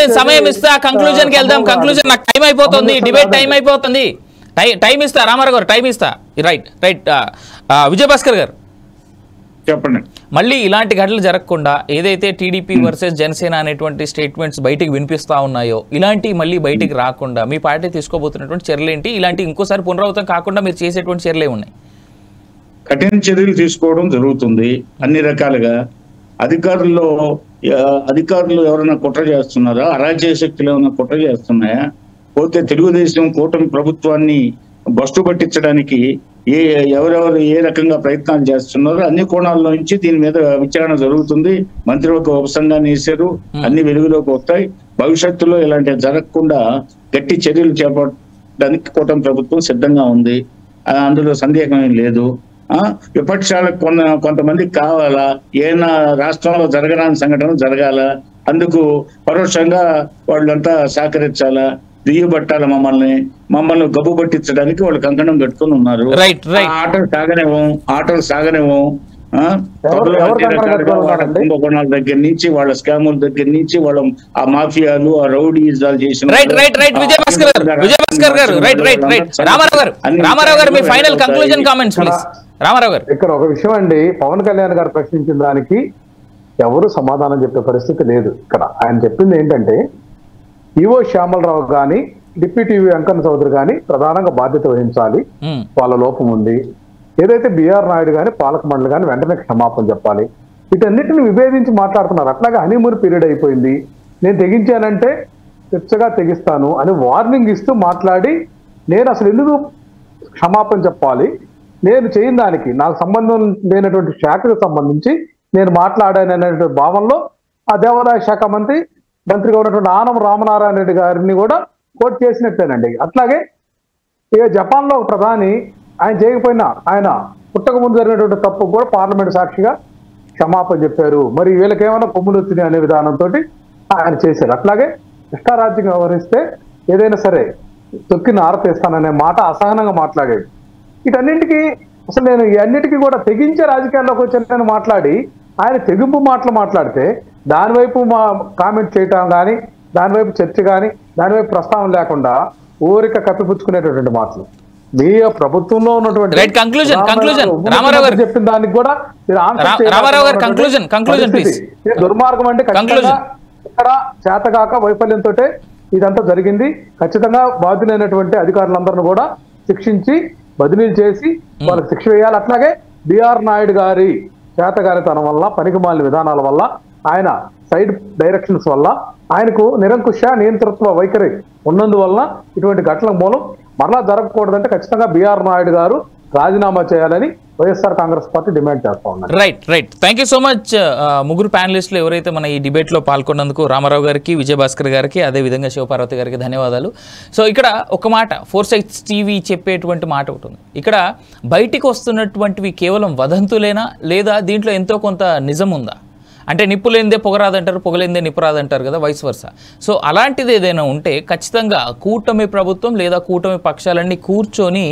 నేను సమయం ఇస్తా. కంక్లూజన్ కి వెళ్దాం. కంక్లూజన్ నాకు టైం అయిపోతుంది, డిబేట్ టైం అయిపోతుంది. టైం ఇస్తా రామారావు గారు, టైం ఇస్తా. రైట్ విజయభాస్కర్ గారు చెప్పండి. మళ్ళీ ఇలాంటి ఘటనలు జరగకుండా ఏదైతే టీడీపీ వర్సెస్ జనసేన అనేటువంటి స్టేట్మెంట్స్ బయటికి వినిపిస్తా ఉన్నాయో ఇలాంటి మళ్ళీ బయటికి రాకుండా మీ పార్టీ తీసుకోబోతున్నటువంటి చర్యలు ఏంటి? ఇలాంటి ఇంకోసారి పునరావృతం కాకుండా మీరు చేసేటువంటి చర్యలు ఏమున్నాయి? కఠిన చర్యలు తీసుకోవడం జరుగుతుంది అన్ని రకాలుగా. అధికారులు ఎవరైనా కుట్ర చేస్తున్నారా? అరాజక శక్తులు ఏమైనా కుట్ర చేస్తున్నాయా? పోతే తెలుగుదేశం కూటమి ప్రభుత్వాన్ని బస్టు పట్టించడానికి ఎవరెవరు ఏ రకంగా ప్రయత్నాలు చేస్తున్నారో అన్ని కోణాల్లో నుంచి దీని మీద విచారణ జరుగుతుంది. మంత్రివర్గ ఉపసంఘాన్ని వేశారు, అన్ని వెలుగులోకి వస్తాయి. భవిష్యత్తులో ఇలాంటివి జరగకుండా గట్టి చర్యలు చేపట్టడానికి కూటమి ప్రభుత్వం సిద్ధంగా ఉంది. అందులో సందేహం ఏం లేదు. విపక్షాలకు కొంతమందికి కావాలా, ఏదైనా రాష్ట్రంలో జరగరాని సంఘటన జరగాల, అందుకు పరోక్షంగా వాళ్ళంతా సహకరించాలా, దియ్యబట్టాల మమ్మల్ని గబ్బు పట్టించడానికి వాళ్ళు కంకణం కట్టుకుని ఉన్నారు. ఆటలు సాగనివ్వం కుంభకోణాల దగ్గర నుంచి, వాళ్ళ స్కాముల దగ్గర నుంచి, వాళ్ళ ఆ మాఫియాలు, ఆ రౌడీజాలు చేసిన ఇక్కడ ఒక విషయం అండి, పవన్ కళ్యాణ్ గారు ప్రశ్నించిన దానికి ఎవరు సమాధానం చెప్పే పరిస్థితి లేదు. ఇక్కడ ఆయన చెప్పింది ఏంటంటే, ఈవో శ్యామలరావు గాని డిప్యూటీ వెంకన్న చౌదరి గాని ప్రధానంగా బాధ్యత వహించాలి, వాళ్ళ లోపం ఉంది. ఏదైతే బిఆర్ నాయుడు గాని పాలక మండలి గాని వెంటనే క్షమాపణ చెప్పాలి. వీటన్నిటిని విభేదించి మాట్లాడుతున్నారు. అట్లాగే హనీమూన్ పీరియడ్ అయిపోయింది, నేను తెగించానంటే చర్చగా తెగిస్తాను అని వార్నింగ్ ఇస్తూ మాట్లాడి, నేను అసలు ఎందుకు క్షమాపణ చెప్పాలి, నేను చేయని దానికి నాకు సంబంధం లేనటువంటి శాఖకు సంబంధించి నేను మాట్లాడాను అనేటువంటి భావంలో ఆ దేవాదాయ శాఖ మంత్రిగా ఉన్నటువంటి ఆనం రామనారాయణ రెడ్డి గారిని కూడా కోట్ చేసినట్టేనండి. అట్లాగే జపాన్లో ఒక ప్రధాని ఆయన చేయకపోయినా ఆయన పుట్టక ముందు జరిగినటువంటి తప్పు కూడా పార్లమెంట్ సాక్షిగా క్షమాపణ చెప్పారు. మరి వీళ్ళకేమైనా కొమ్ములు వచ్చినాయి అనే విధానంతో ఆయన చేశారు. అట్లాగే ఇష్టారాజ్యం వ్యవహరిస్తే ఏదైనా సరే తొక్కిన ఆరతేస్తాననే మాట అసహనంగా మాట్లాడాడు. వీటన్నింటికి అసలు నేను అన్నిటికీ కూడా తెగించే రాజకీయాల్లోకి వచ్చానని మాట్లాడి ఆయన తెగింపు మాటలు మాట్లాడితే దానివైపు కామెంట్ చేయటం కానీ, దానివైపు చర్చ కానీ, దానివైపు ప్రస్తావన లేకుండా ఊరిక కప్పిపుచ్చుకునేటటువంటి మాటలు మీ ప్రభుత్వంలో ఉన్నటువంటి చెప్పిన దానికి కూడా దుర్మార్గం అంటే ఖచ్చితంగా ఇక్కడ చేతగాక వైఫల్యంతో ఇదంతా జరిగింది. ఖచ్చితంగా బాధ్యులైనటువంటి అధికారులందరినీ కూడా శిక్షించి బదిలీలు చేసి వాళ్ళకి శిక్ష వేయాలి. అట్లాగే బిఆర్ నాయుడు గారి చేతగారితనం వల్ల, పనికిమాలిన విధానాల వల్ల, ఆయన సైడ్ డైరెక్షన్స్ వల్ల, ఆయనకు నిరంకుశ నియంతృత్వ వైఖరి ఉన్నందువల్ల ఇటువంటి ఘటనల మూలం మరలా జరగకూడదంటే ఖచ్చితంగా బిఆర్ నాయుడు గారు రాజీనామా చేయాలని వైఎస్ఆర్ కాంగ్రెస్ పార్టీ డిమాండ్ చేస్తా ఉన్నారు. Right thank you so much. ముగ్గురు ప్యానలిస్టులు ఎవరైతే మన ఈ డిబేట్లో పాల్గొన్నందుకు రామారావు గారికి, విజయభాస్కర్ గారికి, అదేవిధంగా శివపార్వతి గారికి ధన్యవాదాలు. సో ఇక్కడ ఒక మాట ఫోర్ సైట్స్ టీవీ చెప్పేటువంటి మాట ఒకటి ఉంది. ఇక్కడ బయటికి వస్తున్నటువంటివి కేవలం వదంతులేనా, లేదా దీంట్లో ఎంతో కొంత నిజం ఉందా? అంటే నిప్పు లేనిదే పొగరాదంటారు, పొగలేందే నిప్పు రాదంటారు కదా, వైస్ వర్స. సో అలాంటిది ఏదైనా ఉంటే ఖచ్చితంగా కూటమి ప్రభుత్వం లేదా కూటమి పక్షాలన్నీ కూర్చొని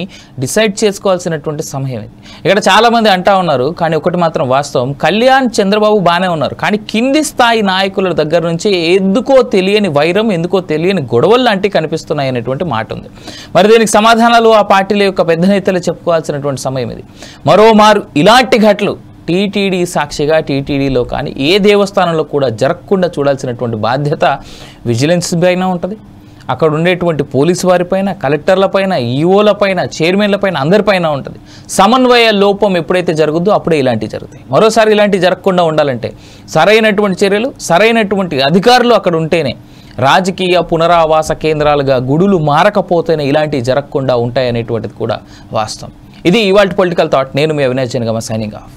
డిసైడ్ చేసుకోవాల్సినటువంటి సమయం ఇది. ఇక్కడ చాలామంది అంటా ఉన్నారు, కానీ ఒకటి మాత్రం వాస్తవం, కళ్యాణ్ చంద్రబాబు బాగానే ఉన్నారు, కానీ కింది స్థాయి నాయకుల దగ్గర నుంచి ఎందుకో తెలియని వైరం, ఎందుకో తెలియని గొడవలు లాంటివి కనిపిస్తున్నాయి అనేటువంటి మాట ఉంది. మరి దీనికి సమాధానాలు ఆ పార్టీల యొక్క పెద్ద నేతలు చెప్పుకోవాల్సినటువంటి సమయం ఇది. మరోమారు ఇలాంటి ఘటనలు టీటీడీ సాక్షిగా, టీటీడీలో కానీ ఏ దేవస్థానంలో కూడా జరగకుండా చూడాల్సినటువంటి బాధ్యత విజిలెన్స్ పైన ఉంటుంది. అక్కడ ఉండేటువంటి పోలీసు వారిపైన, కలెక్టర్లపైన, ఈఓలపైన, చైర్మన్లపైన, అందరిపైన ఉంటుంది. సమన్వయ లోపం ఎప్పుడైతే జరుగుద్దో అప్పుడే ఇలాంటివి జరుగుతాయి. మరోసారి ఇలాంటివి జరగకుండా ఉండాలంటే సరైనటువంటి చర్యలు, సరైనటువంటి అధికారులు అక్కడ ఉంటేనే, రాజకీయ పునరావాస కేంద్రాలుగా గుడులు మారకపోతేనే ఇలాంటివి జరగకుండా ఉంటాయనేటువంటిది కూడా వాస్తవం. ఇది ఇవాల్టి పొలిటికల్ థాట్. నేను మీ అవినాష్ జనగామ, సైనింగ్ ఆఫ్.